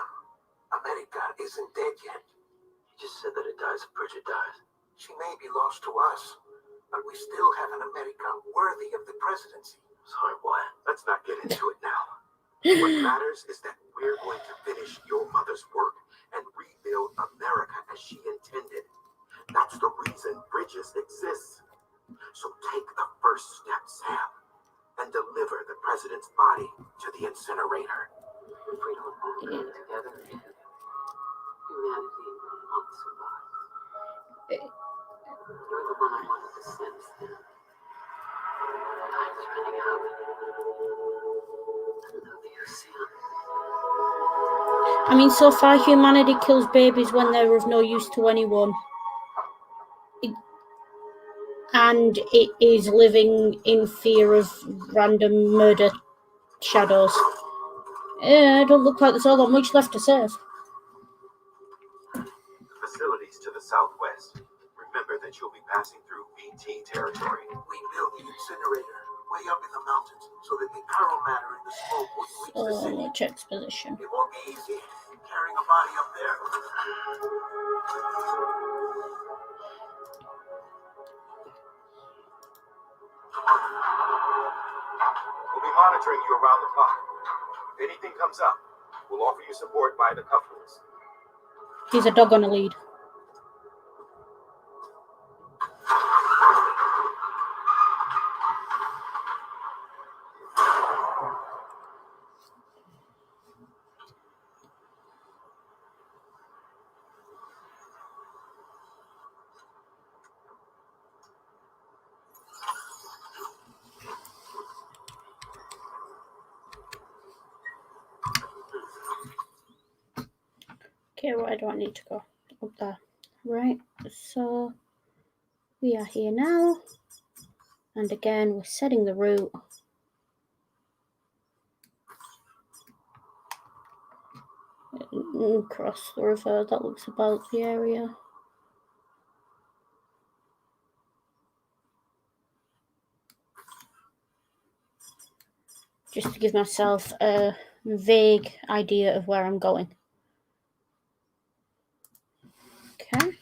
America isn't dead yet. You just said that it dies if Bridget dies. She may be lost to us, but we still have an America worthy of the presidency. Sorry, what? Let's not get into it now. What matters is that we're going to finish your mother's work and rebuild America as she intended. That's the reason Bridges exists. So take the first step, Sam, and deliver the president's body to the incinerator. If we don't all get together, humanity won't survive. You're the one I wanted to sense then. Time's running out. I love you, Sam. I mean, so far humanity kills babies when they're of no use to anyone. And it is living in fear of random murder shadows. It don't look like there's all that much left to serve. Facilities to the southwest. Remember that you'll be passing through Pt territory. We built the incinerator way up in the mountains so that the chiral matter in the smoke wouldn't reach the city. Much exposition. It won't be easy carrying a body up there. We'll be monitoring you around the clock. If anything comes up, we'll offer you support via the cufflinks. He's a dog on a lead. Okay, where do I need to go? Up there. Right, so we are here now. And again, we're setting the route. Across the river, that looks about the area. Just to give myself a vague idea of where I'm going. Okay.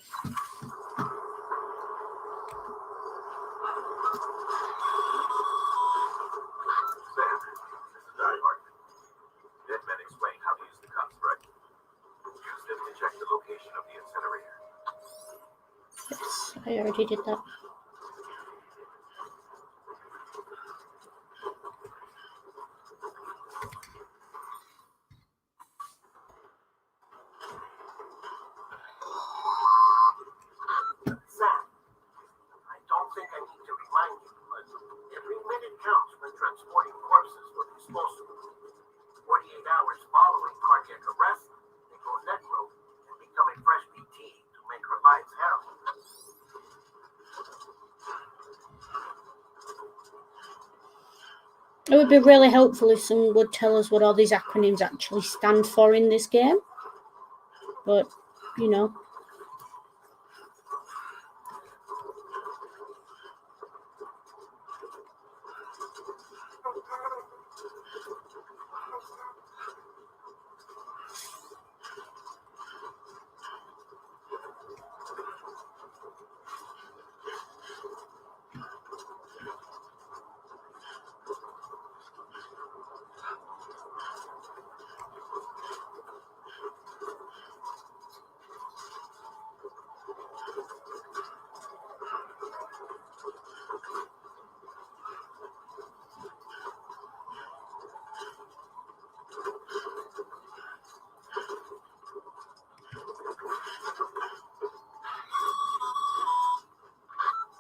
Yes, I already did that. Sam, I don't think I need to remind you, but every minute counts when transporting corpses for disposal. 48 hours following cardiac arrest, they go necro and become a fresh PT to make her lives hell. It would be really helpful if someone would tell us what all these acronyms actually stand for in this game. But, you know.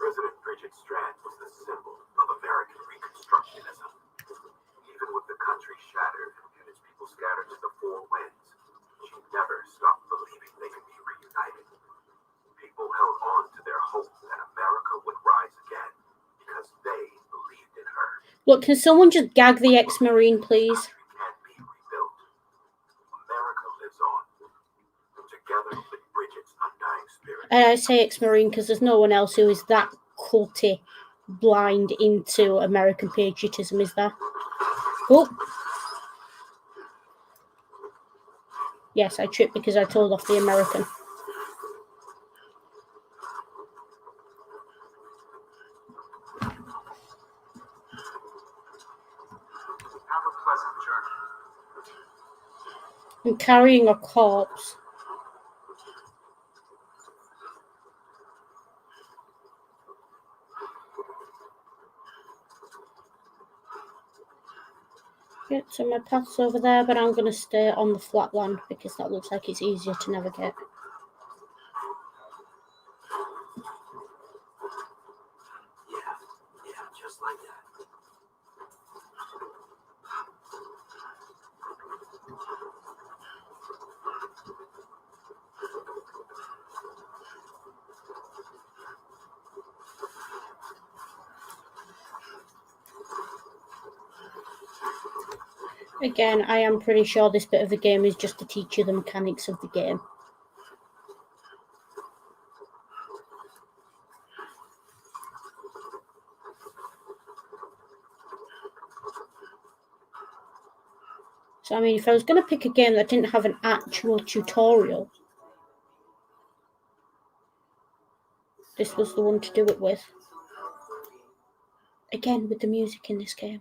President Bridget Strand was the symbol of American Reconstructionism. Even with the country shattered and its people scattered to the four winds, she never stopped believing they could be reunited. People held on to their hope that America would rise again because they believed in her. Look, can someone just gag the ex-Marine, please? Can be rebuilt. America lives on, together with Bridget's undying spirit. I say ex-Marine because there's no one else who is that culty blind into American patriotism, is there? Oh. Yes, I tripped because I told off the American. Have a pleasant journey. I'm carrying a corpse. Yep, so my path's over there, but I'm going to stay on the flat land because that looks like it's easier to navigate. Yeah, just like that. Again, I am pretty sure this bit of the game is just to teach you the mechanics of the game. So, I mean, if I was going to pick a game that didn't have an actual tutorial, this was the one to do it with. Again, with the music in this game.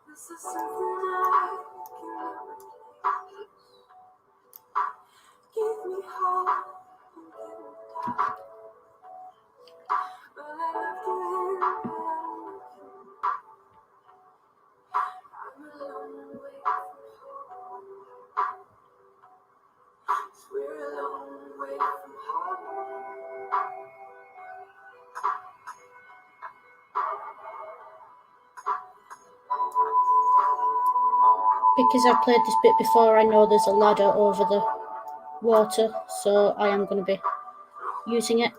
This is something I can never replace. Give me hope and give me doubt. But I left you in, but I'm a long way from home. We're a long way from home. Because I've played this bit before, I know there's a ladder over the water, so I am going to be using it.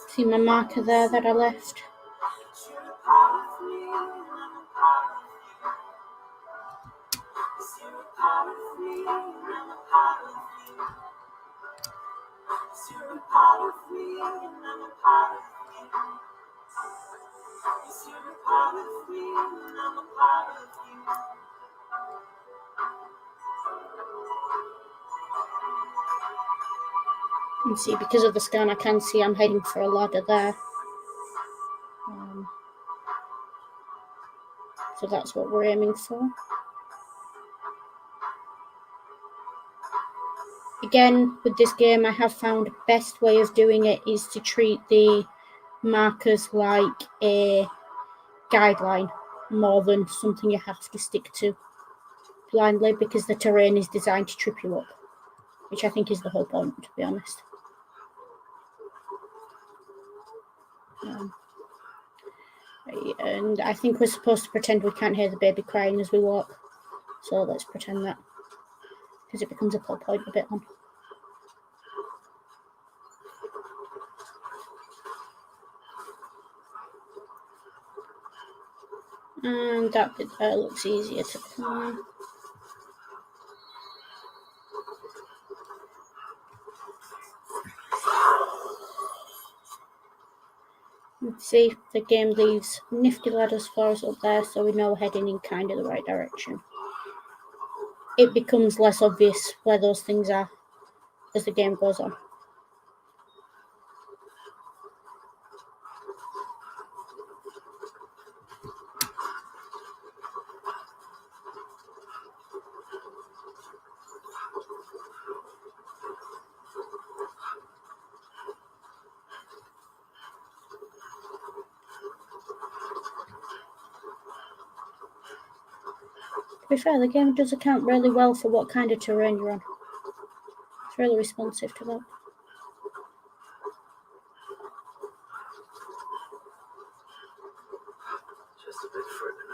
See my marker there that I left? And see, because of the scan, I can see I'm heading for a ladder there. So that's what we're aiming for. Again, with this game, I have found the best way of doing it is to treat the markers like a guideline more than something you have to stick to blindly, because the terrain is designed to trip you up, which I think is the whole point, to be honest. And I think we're supposed to pretend we can't hear the baby crying as we walk, so let's pretend that, because it becomes a plot point a bit on. And that bit there looks easier to climb. See, the game leaves nifty ladders for us up there, so we know we're heading in kind of the right direction. It becomes less obvious where those things are as the game goes on. be fair, the game does account really well for what kind of terrain you're on. It's really responsive to that. Just a bit further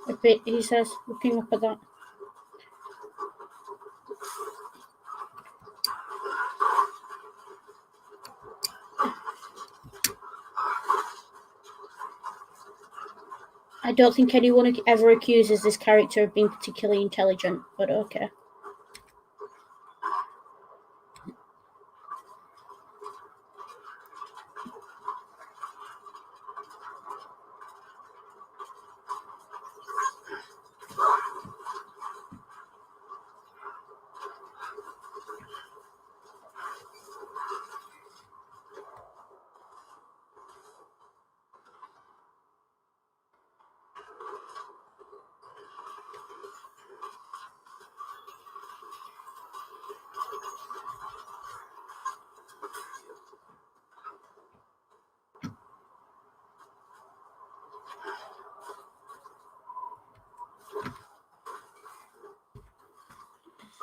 now. A bit, he says, looking up at that. I don't think anyone ever accuses this character of being particularly intelligent, but okay.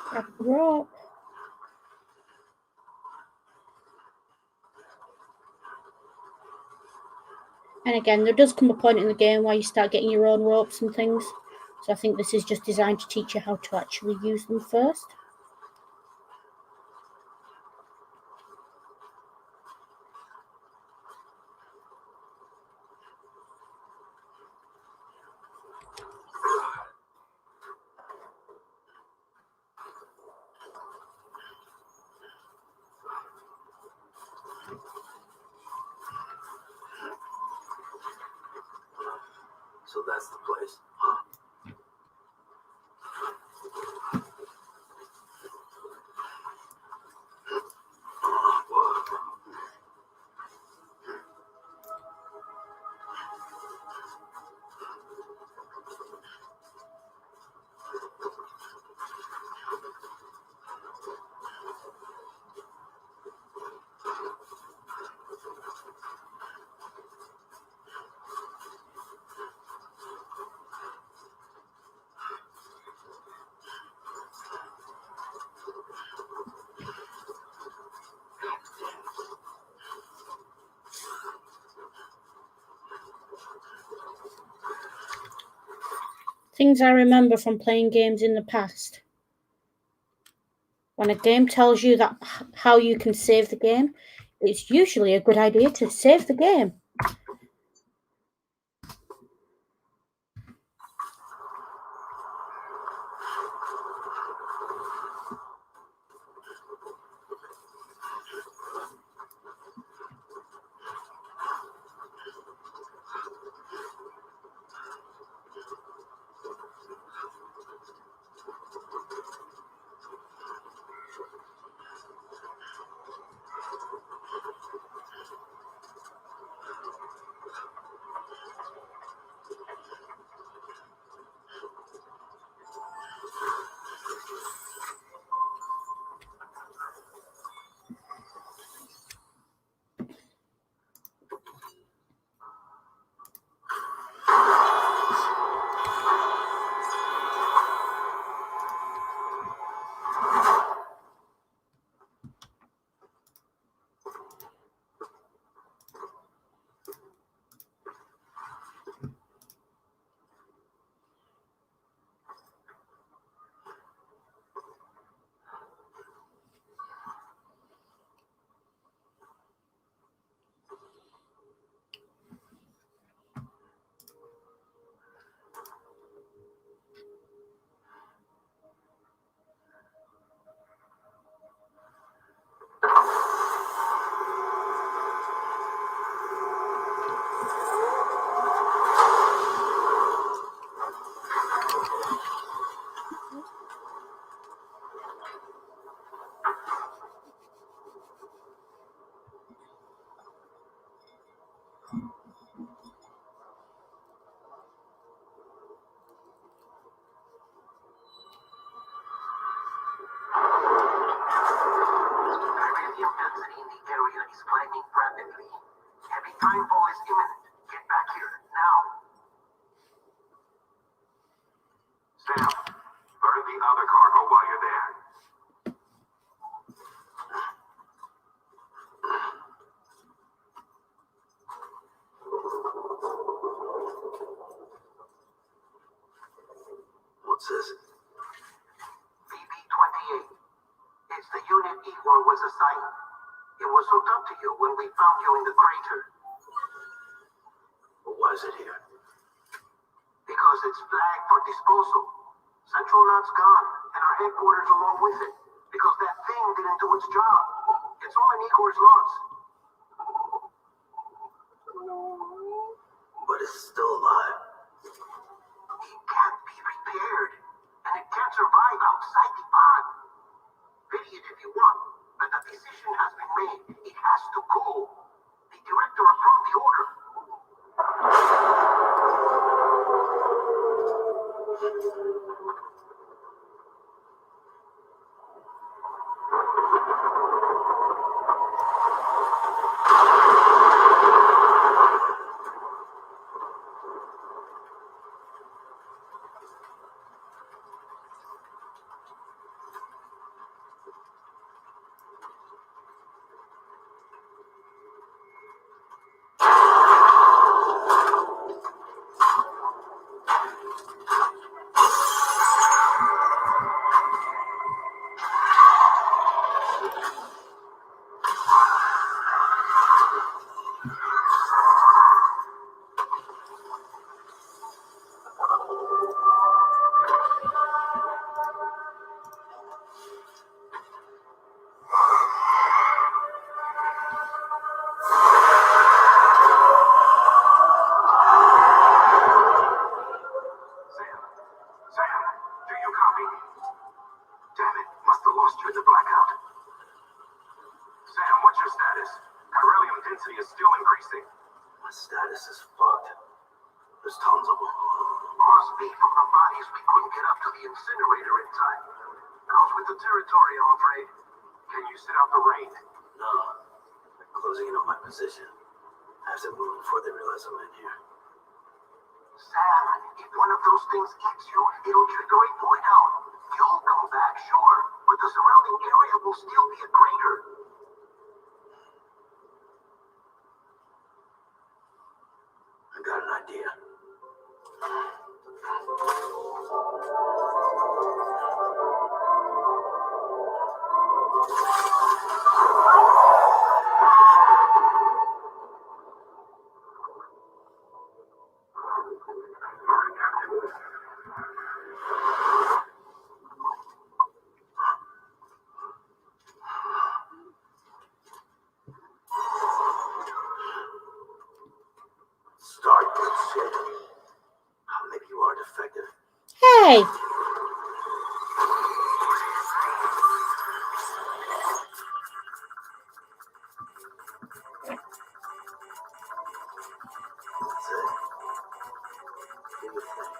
Grab the rope. And again, there does come a point in the game where you start getting your own ropes and things. So I think this is just designed to teach you how to actually use them first. So that's the place. Things I remember from playing games in the past. When a game tells you that how you can save the game, it's usually a good idea to save the game. Radium density in the area is climbing rapidly. Heavy rainfall is imminent. Get back here, now. says it. Pt1. It's the unit Igor was assigned. It was hooked up to you when we found you in the crater. But why is it here? Because it's flagged for disposal. Central Knot's gone, and our headquarters along with it. Because that thing didn't do its job. It's all in Igor's logs. But it's still alive. It can't be repaired. And it can't survive outside the pod. Pity it if you want, but the decision has been made. It has to go. The director approved the order. My status is fucked. There's tons of them. Must be from the bodies we couldn't get up to the incinerator in time. Comes with the territory, I'm afraid. Can you sit out the rain? No. They're closing in on my position. I have to move before they realize I'm in here. Sam, if one of those things eats you, it'll trigger a void out. You'll come back, sure, but the surrounding area will still be a crater. I got an idea. Start good shit. Maybe you are defective. Hey! That's it. Do the thing.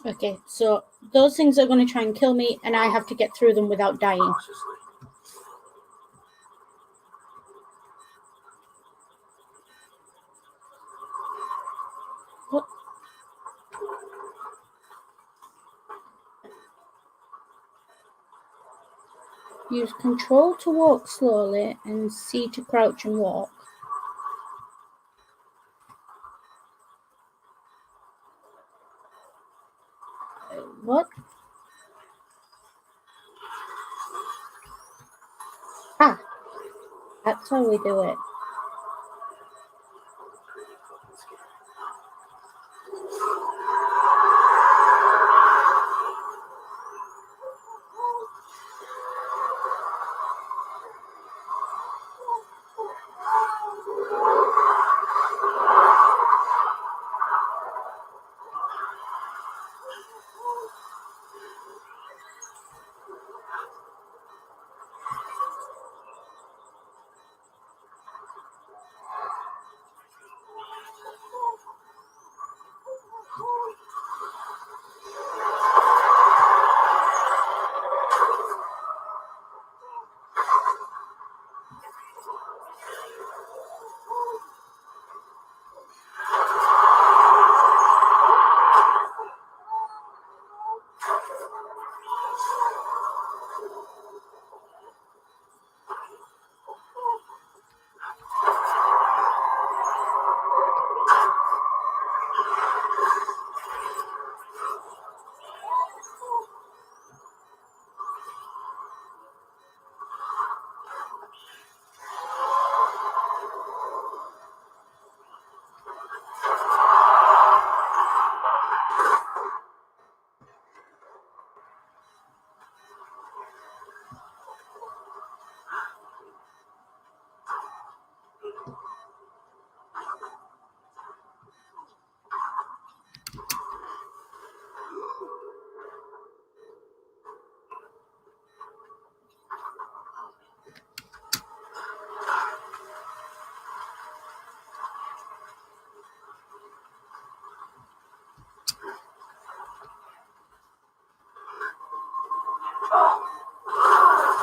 Okay, so those things are going to try and kill me, and I have to get through them without dying. Cautiously. What? Use control to walk slowly and C to crouch and walk. What? Ah, that's how we do it. Pretty fucking scary.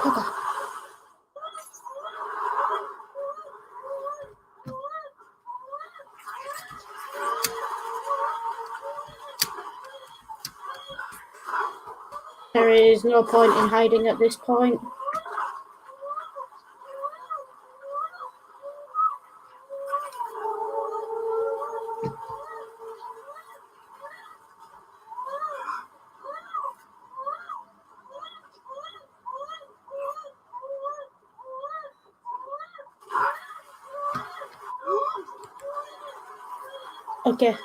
Okay. There is no point in hiding at this point. Okay.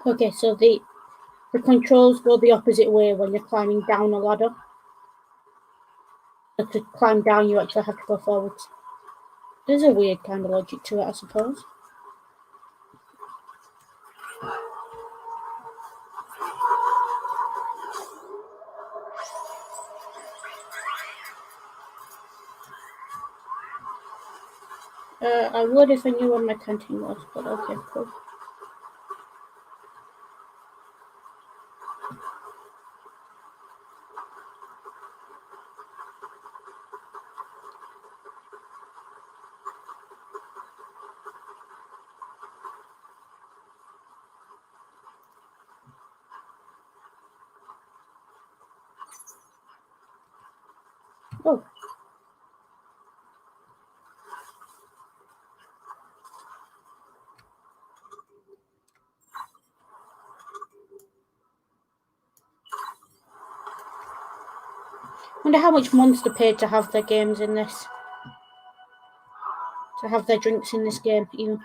Okay, so the controls go the opposite way when you're climbing down a ladder. So to climb down, you actually have to go forwards. There's a weird kind of logic to it, I suppose. I would if I knew where my canteen was, but okay, cool. Oh. Wonder how much Monster paid to have their games in this. To have their drinks in this game, even.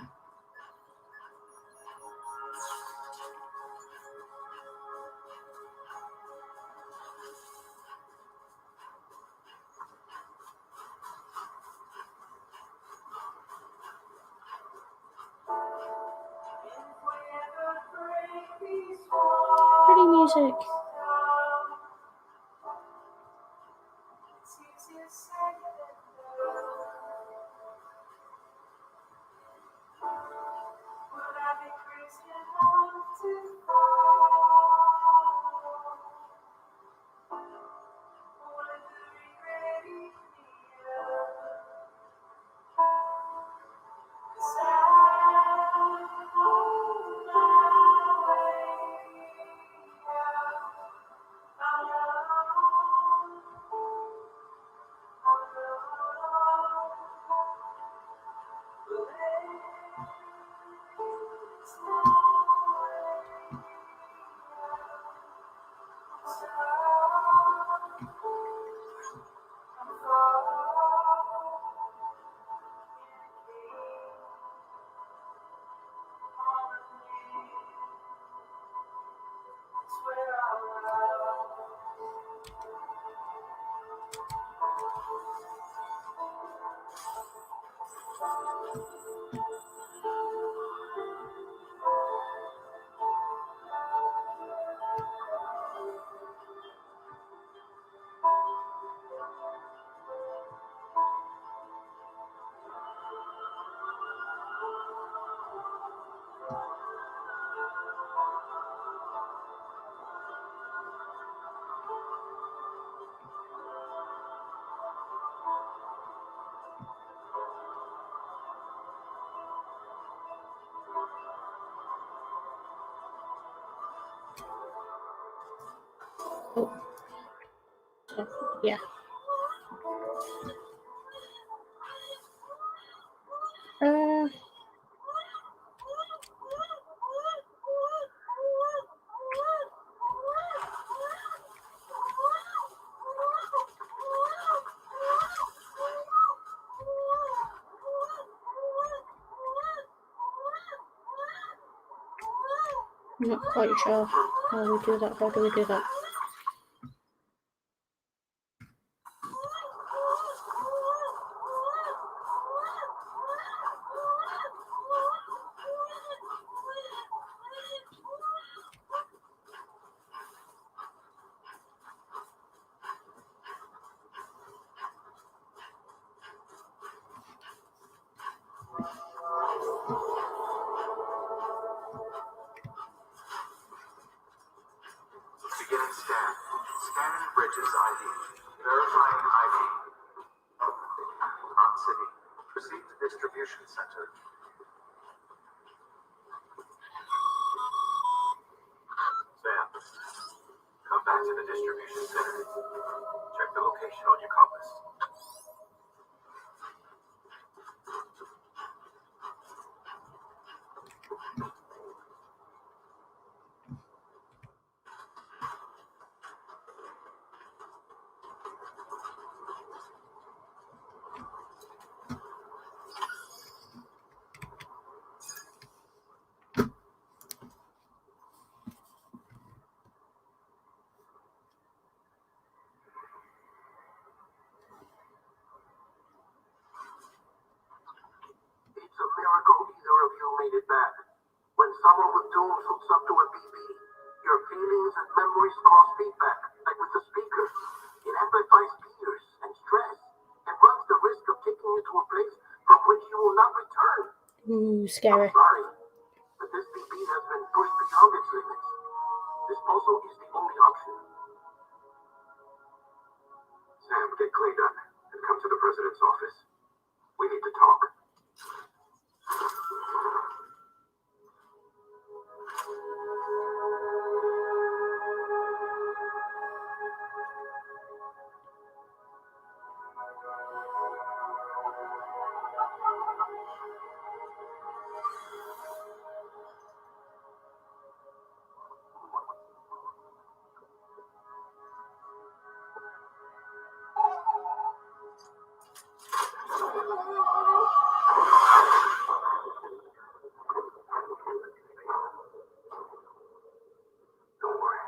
Pretty music. Oh. Yeah. I'm not quite sure how we do that. How do we do that? Beginning scan. Scanning bridges ID. Verifying ID. On city. Proceed to distribution center. Sam, come back to the distribution center. Check the location on your compass. It's a miracle either of you made it back. When someone with Doom hooks up to a BB, your feelings and memories cause feedback, like with the speaker. It amplifies fears and stress, and runs the risk of taking you to a place from which you will not return. Ooh, scary. I'm sorry, but this BB has been pushed beyond its limits. Disposal is the only option. Sam, get cleaned up and come to the president's office. We need to talk. Don't worry.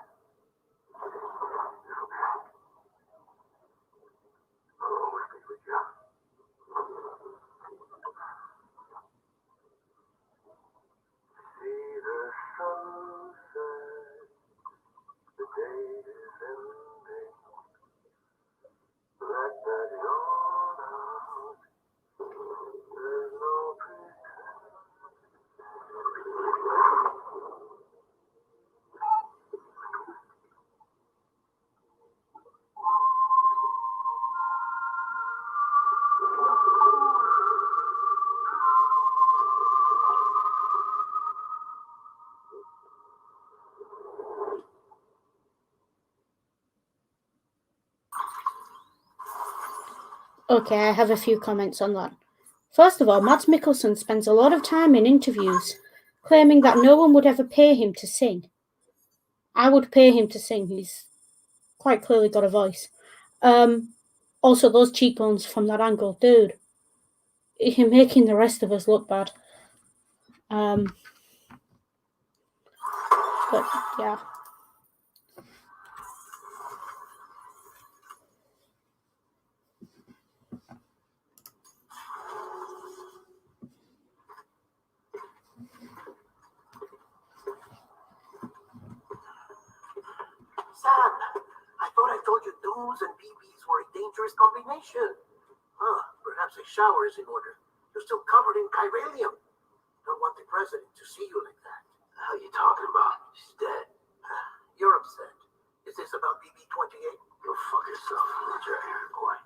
Oh, we'll be with you. See the sunset. The day is ending. Blackbird yawn out. There's no pretend. Okay, I have a few comments on that. First of all, Mads Mikkelsen spends a lot of time in interviews claiming that no one would ever pay him to sing. I would pay him to sing. He's quite clearly got a voice. Also, those cheekbones from that angle, dude, you're making the rest of us look bad. But yeah. Sam, I thought I told you Dooms and BBs were a dangerous combination. Perhaps a shower is in order. You're still covered in chiralium. Don't want the president to see you like that. How you talking about? She's dead. You're upset. Is this about BB-28? Go fuck yourself. Let your hair, boy.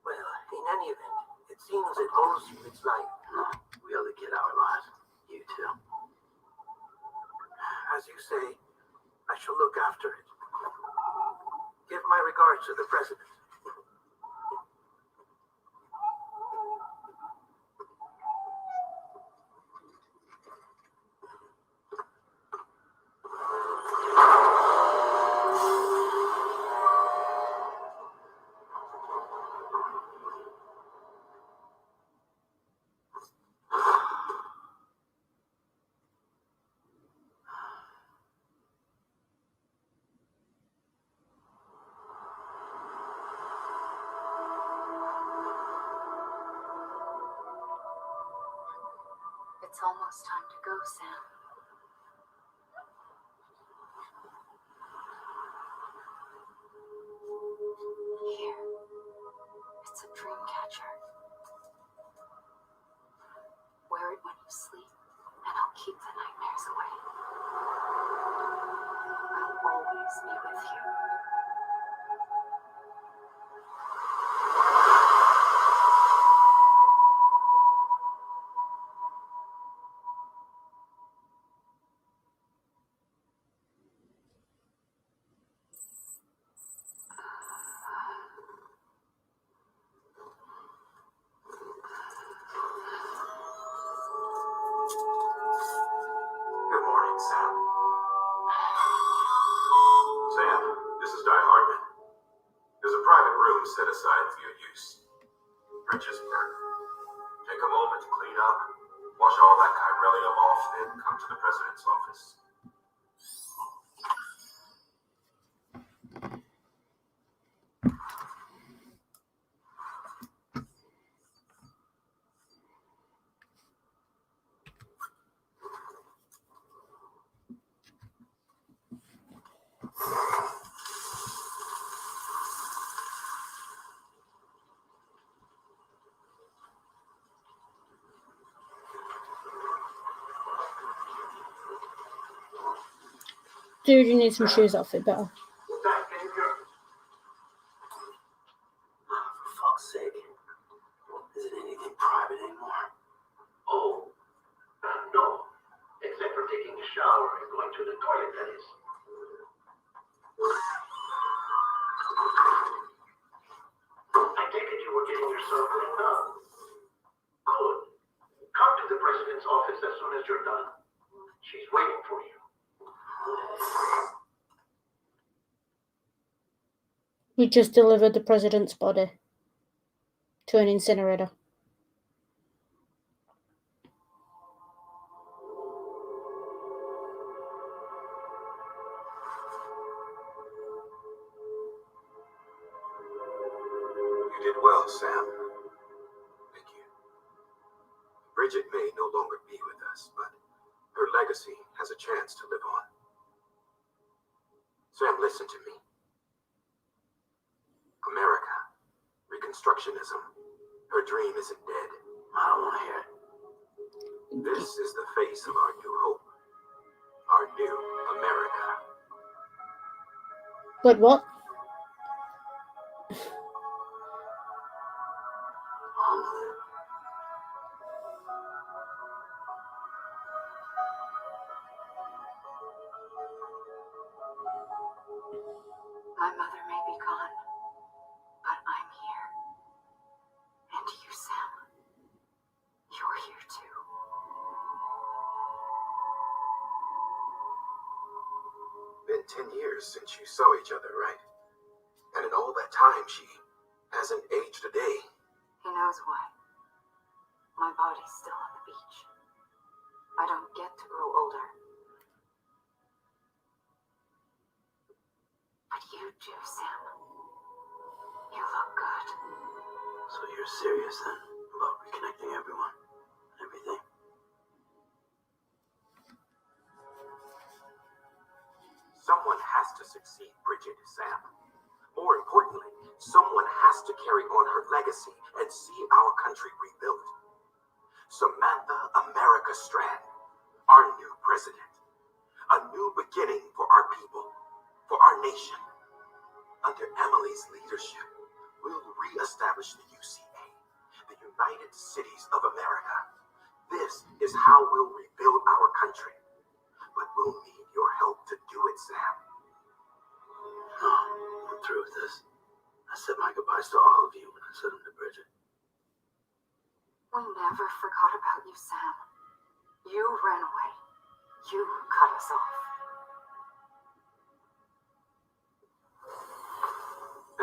Well, in any event, it seems it owes you its life. No, we owe the kid our lives. You too. As you say, I shall look after it. Give my regards to the president. It's almost time to go, Sam. Here. It's a dream catcher. Wear it when you sleep, and I'll keep the nightmares away. I'll always be with you. Good morning, Sam. Sam, this is Di Hardman. There's a private room set aside for your use. Bridges burn. Take a moment to clean up, wash all that chiralium off, then come to the president's office. Dude, you need some shoes off it better. For fuck's sake. Isn't anything private anymore? Oh, no. Except for taking a shower and going to the toilet, that is. I take it you were getting yourself cleaned up. Good. Come to the president's office as soon as you're done. She's waiting for you. We just delivered the president's body to an incinerator. You did well, Sam. Thank you. Bridget may no longer be with us, but her legacy has a chance to live on. Sam, listen to me. America, Reconstructionism, her dream isn't dead. I don't want to hear it. This is the face of our new hope, our new America. Wait, what? My mother may be gone, but I'm here. And you, Sam, you're here too. Been 10 years since you saw each other, right? And in all that time, she hasn't aged a day. He knows why. My body's still on the beach. I don't get to grow older. But you do, Sam. You look good. So you're serious then about reconnecting everyone? Everything? Someone has to succeed Bridget, Sam. More importantly, someone has to carry on her legacy and see our country rebuilt. Samantha America Strand, our new president. A new beginning for our people, for our nation. Under Emily's leadership, we'll re-establish the UCA, the United Cities of America. This is how we'll rebuild our country. But we'll need your help to do it, Sam. No. I'm through with this. I said my goodbyes to all of you when I said them to Bridget. We never forgot about you, Sam. You ran away. You cut us off.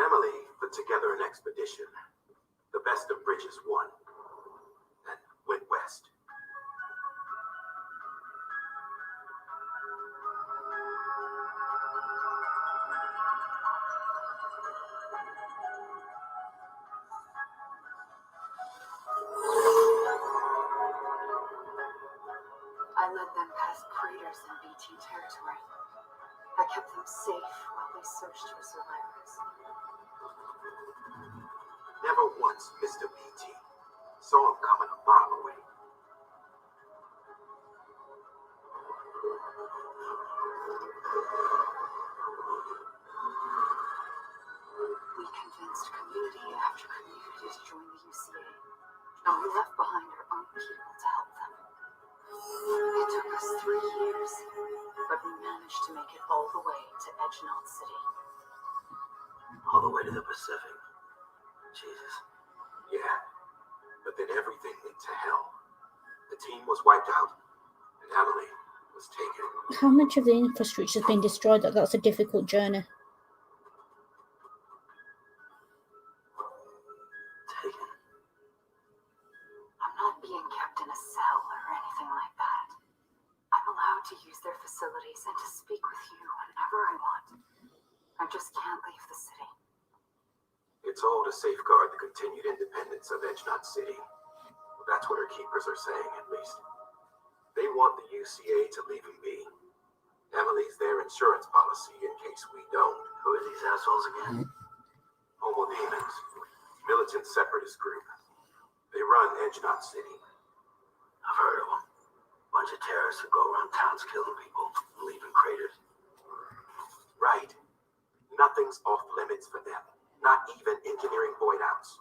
Emily put together an expedition. The best of Bridges won and went west. I led them past craters in BT territory. I kept them safe while they searched for survivors. Never once missed a PT. Saw him coming a mile away. We convinced community after community to join the UCA, and we left behind our own people to help them. It took us 3 years, but we managed to make it all the way to Edgenot City. All the way to the Pacific. Jesus. Yeah, but then everything went to hell. The team was wiped out, and Emily was taken. How much of the infrastructure has been destroyed that that's a difficult journey? Taken. I'm not being kept in a cell or anything like that. I'm allowed to use their facilities and to speak with you whenever I want. I just can't leave the city. It's all to safeguard the continued independence of Edgenot City. That's what her keepers are saying, at least. They want the UCA to leave him be. Emily's their insurance policy in case we don't. Who are these assholes again? Homo Demons, militant separatist group. They run Edgenot City. I've heard of them. Bunch of terrorists who go around towns killing people and leaving craters. Right. Nothing's off limits for them. Not even engineering void outs.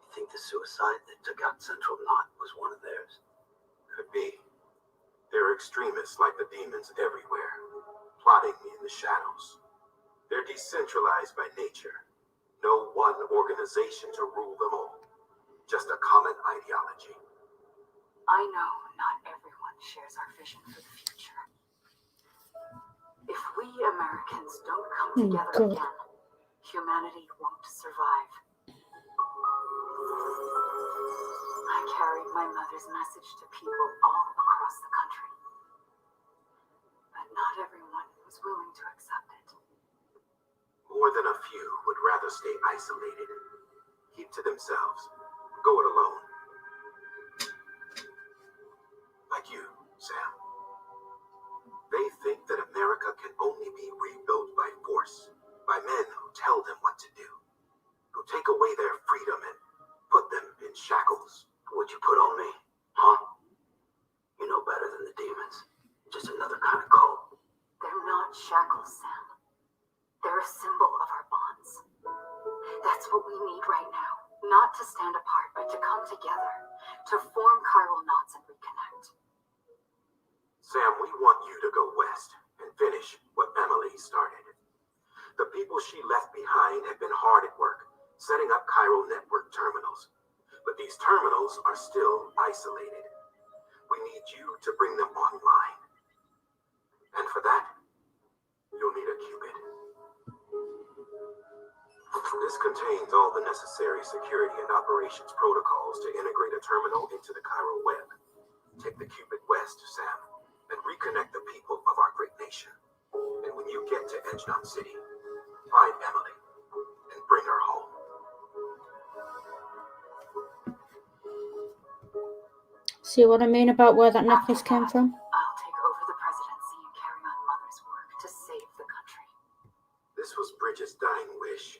You think the suicide that took out Central Knot was one of theirs? Could be. There are extremists like the demons everywhere, plotting in the shadows. They're decentralized by nature. No one organization to rule them all. Just a common ideology. I know not everyone shares our vision for the future. If we Americans don't come together God. again, humanity won't survive. I carried my mother's message to people all across the country. But not everyone was willing to accept it. More than a few would rather stay isolated, keep to themselves, go it alone. Like you, Sam. They think that America can only be rebuilt by force, by men who tell them what to do, who take away their freedom and put them in shackles. What'd you put on me? Huh? You know better than the demons. Just another kind of cult. They're not shackles, Sam. They're a symbol of our bonds. That's what we need right now. Not to stand apart, but to come together, to form chiral knots and reconnect. Sam, we want you to go west and finish what Emily started. The people she left behind have been hard at work, setting up chiral network terminals. But these terminals are still isolated. We need you to bring them online. And for that, you'll need a qubit. This contains all the necessary security and operations protocols to integrate a terminal into the chiral web. Take the qubit west, Sam, and reconnect the people of our great nation. And when you get to Edgenot City, find Emily and bring her home. See what I mean about where that necklace came from? I'll take over the presidency and carry on Mother's work to save the country. This was Bridget's dying wish.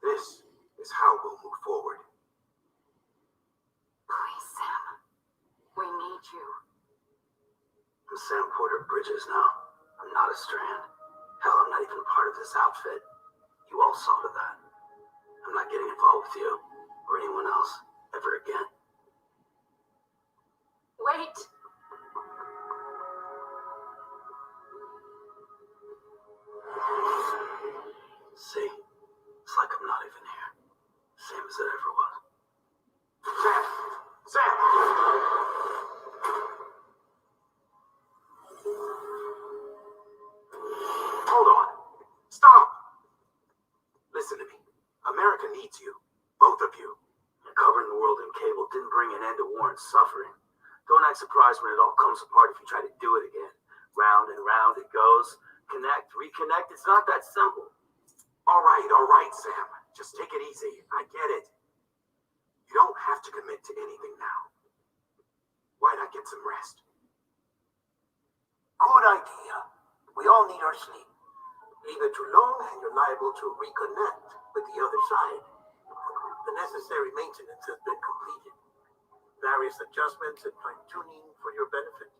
This is how we'll move forward. Please, Sam. We need you. I'm Sam Porter Bridges now. I'm not a Strand. Hell, I'm not even part of this outfit. You all saw to that. I'm not getting involved with you or anyone else ever again. Wait! same as it ever was. Sam! Sam! Hold on. Stop! Listen to me. America needs you. Both of you. Covering the world in cable didn't bring an end to war and suffering. Don't act surprised when it all comes apart if you try to do it again. Round and round it goes. Connect, reconnect. It's not that simple. All right, Sam. Just take it easy. I get it. You don't have to commit to anything now. Why not get some rest? Good idea. We all need our sleep. Leave it too long and you're liable to reconnect with the other side. The necessary maintenance has been completed. Various adjustments and fine-tuning for your benefit.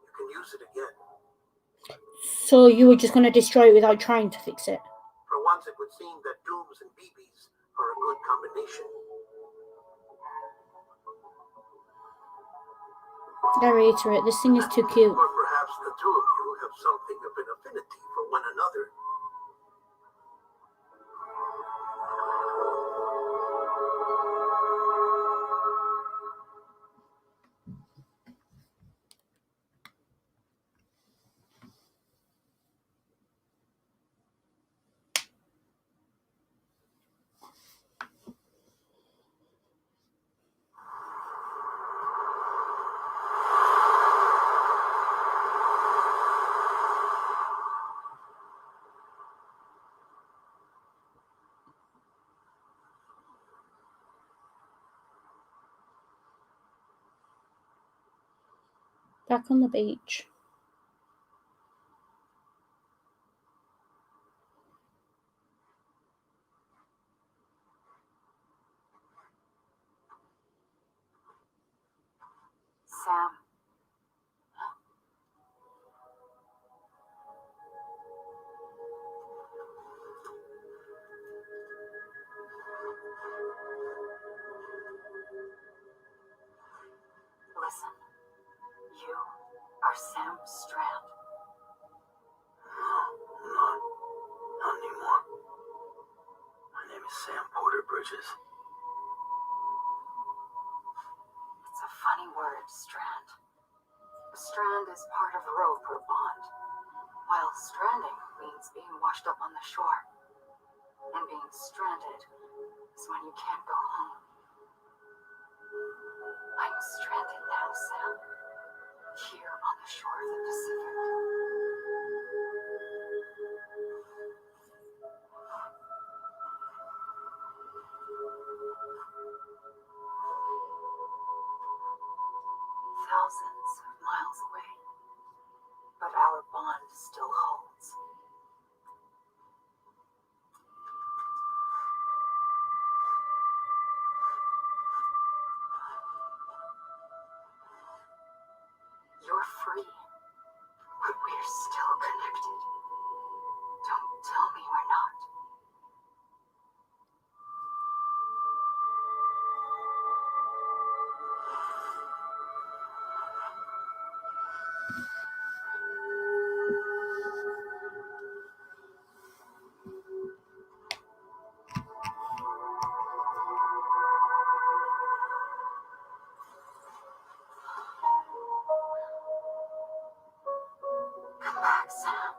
You can use it again. So you were just going to destroy it without trying to fix it? For once, it would seem that dooms and BBs are a good combination. I reiterate, this thing is too cute. Or perhaps the two of you have something of an affinity for one another. Back on the beach. Sam. Listen, you are Sam Strand. No, not anymore. My name is Sam Porter Bridges. It's a funny word, Strand. Strand is part of the rope or bond, while stranding means being washed up on the shore. And being stranded is when you can't go home. I'm stranded now, Sam. Here on the shore of the Pacific. Thousands of miles away. But our bond still holds. You're free, but we're still connected. Don't tell me we're not. Come back, Sam.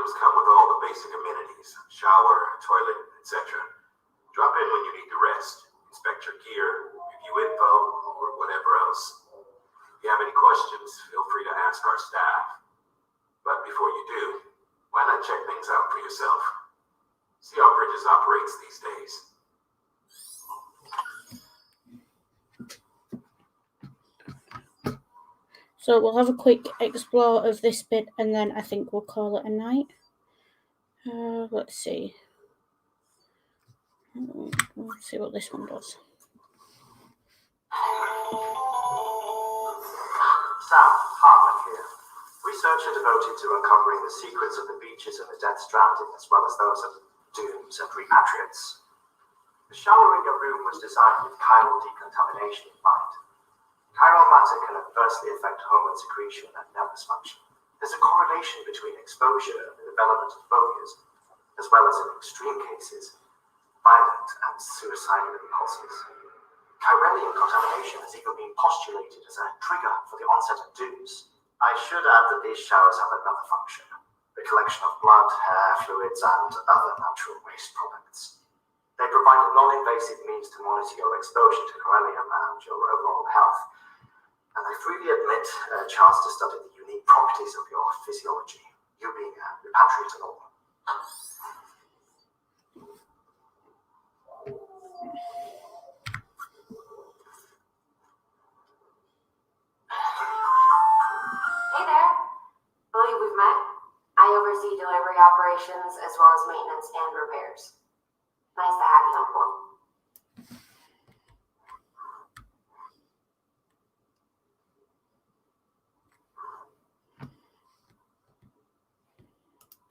rooms come with all the basic amenities, shower, toilet, etc. Drop in when you need to rest, inspect your gear, review info, or whatever else. If you have any questions, feel free to ask our staff. But before you do, why not check things out for yourself? See how Bridges operates these days. So we'll have a quick explore of this bit and then I think we'll call it a night. Let's see. Let's see what this one does. Sam Hartman here, researcher devoted to uncovering the secrets of the beaches and the Death Stranding, as well as those of dooms and repatriates. The shower in your room was designed with chiral decontamination in mind. Chiral matter can adversely affect hormone secretion and nervous function. There's a correlation between exposure and the development of phobias, as well as in extreme cases, violent and suicidal impulses. Chiralian contamination has even been postulated as a trigger for the onset of dooms. I should add that these showers have another function: the collection of blood, hair, fluids, and other natural waste products. They provide a non-invasive means to monitor your exposure to chiralium and your overall health, and I freely admit a chance to study the unique properties of your physiology, you being a repatriate and all. Hey there. Believe we've met. I oversee delivery operations as well as maintenance and repairs. Nice to have you on board.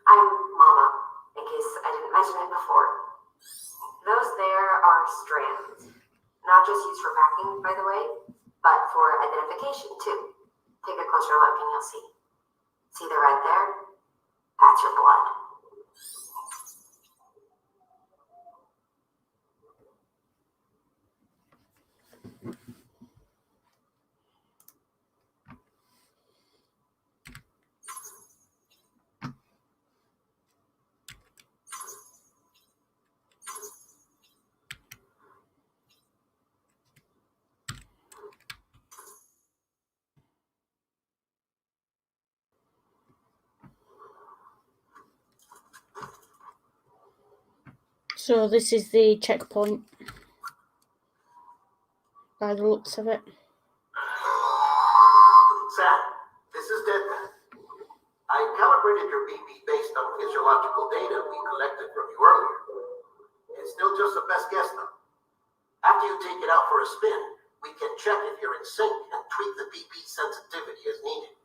I'm Mama, in case I didn't mention it before. Those there are strands. Not just used for packing, by the way, but for identification too. Take a closer look and you'll see. See the red there? That's your blood. So this is the checkpoint by the looks of it. Sam, this is Deadman. I calibrated your BP based on physiological data we collected from you earlier. It's still just a best guess, though. After you take it out for a spin, we can check if you're in sync and tweak the BP sensitivity as needed.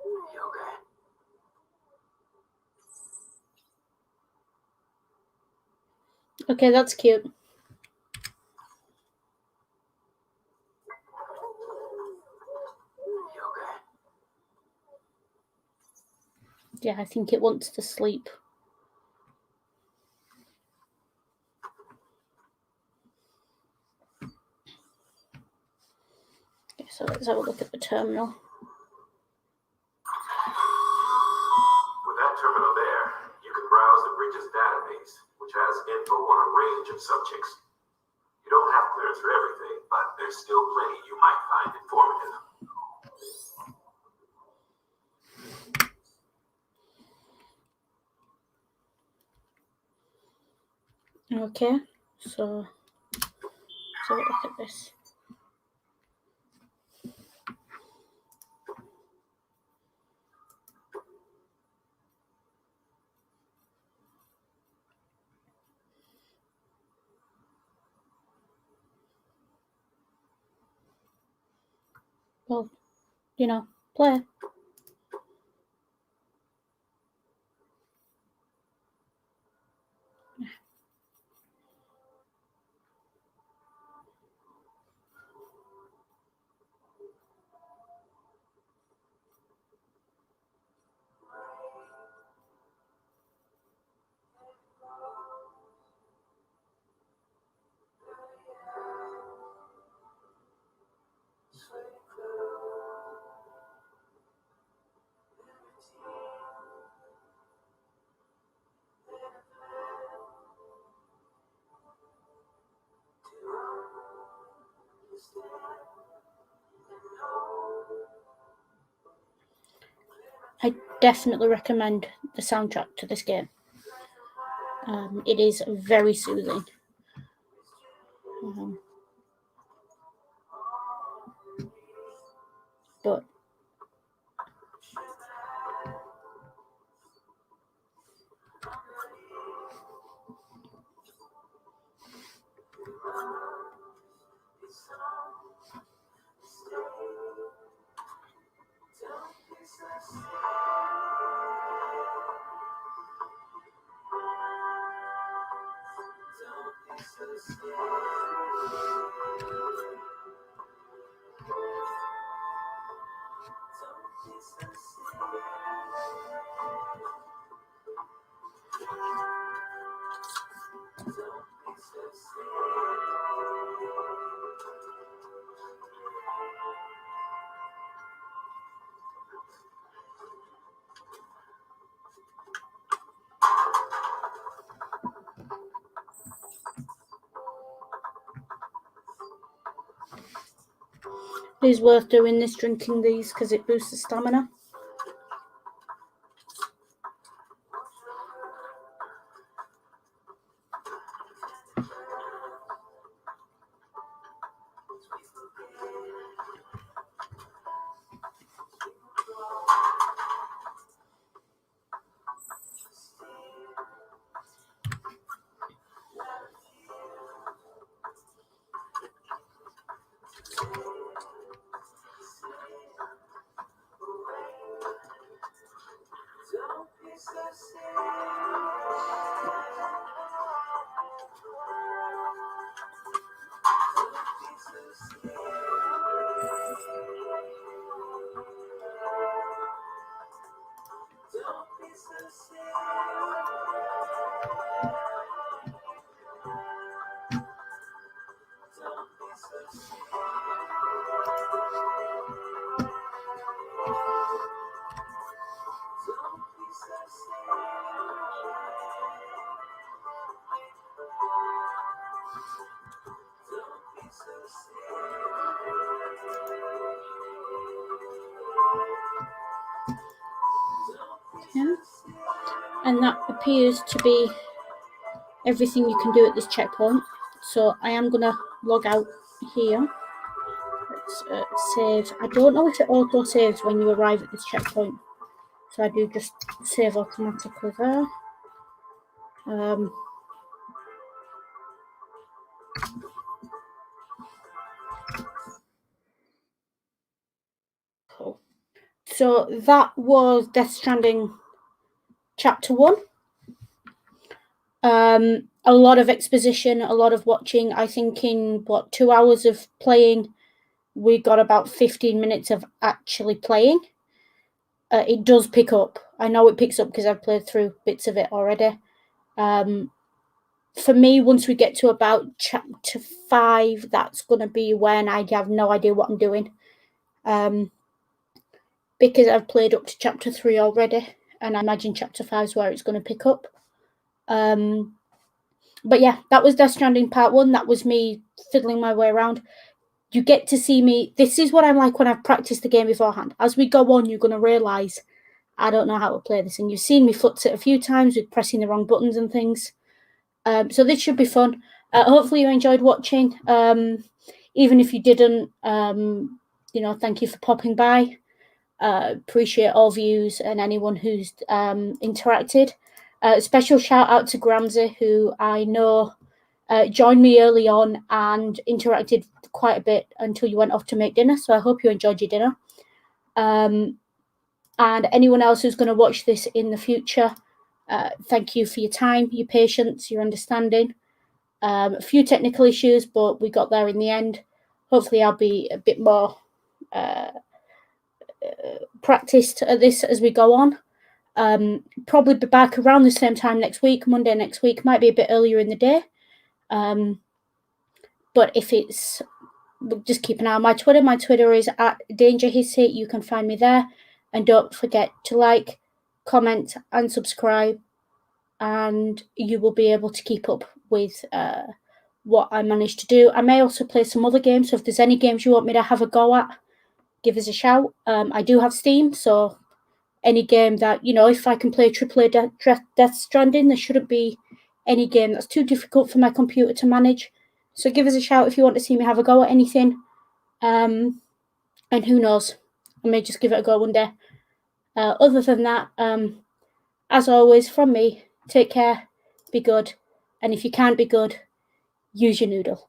You okay? Okay, that's cute. You okay? Yeah, I think it wants to sleep. Okay, so let's have a look at the terminal. With that terminal there, you can browse the Bridges database, which has info on a range of subjects. You don't have to learn through everything, but there's still plenty you might find informative. Okay, so let's have a look at this. Well, you know, play. I definitely recommend the soundtrack to this game. It is very soothing. But it is worth doing this, drinking these, because it boosts the stamina. Yeah. And that appears to be everything you can do at this checkpoint. So I am going to log out here. Let's save. I don't know if it auto saves when you arrive at this checkpoint. So I do just save automatically there. Cool. So that was Death Stranding Chapter 1. A lot of exposition, a lot of watching. I think in 2 hours of playing, we got about 15 minutes of actually playing. It does pick up. I know it picks up because I've played through bits of it already. For me, once we get to about chapter 5, that's going to be when I have no idea what I'm doing. Because I've played up to chapter 3 already, and I imagine chapter 5 is where it's going to pick up. But yeah, that was Death Stranding Part 1. That was me fiddling my way around. You get to see me. This is what I'm like when I've practiced the game beforehand. As we go on, you're going to realise I don't know how to play this. And you've seen me futz it a few times with pressing the wrong buttons and things. So this should be fun. Hopefully you enjoyed watching. Even if you didn't, thank you for popping by. Appreciate all views and anyone who's interacted. Special shout out to Gramsy, who I know joined me early on and interacted quite a bit until you went off to make dinner. So I hope you enjoyed your dinner. And anyone else who's going to watch this in the future, thank you for your time, your patience, your understanding. A few technical issues, but we got there in the end. Hopefully I'll be a bit more practiced at this as we go on. Probably be back around the same time next week, Monday next week, might be a bit earlier in the day. But if it's, just keep an eye on my Twitter. My Twitter is @DangerHissy. You can find me there. And don't forget to like, comment, and subscribe. And you will be able to keep up with what I managed to do. I may also play some other games, so if there's any games you want me to have a go at, give us a shout. I do have Steam, so any game that, you know, if I can play AAA Death Stranding, there shouldn't be any game that's too difficult for my computer to manage. So give us a shout if you want to see me have a go at anything. And who knows, I may just give it a go one day. Other than that, as always, from me, take care, be good, and if you can't be good, use your noodle.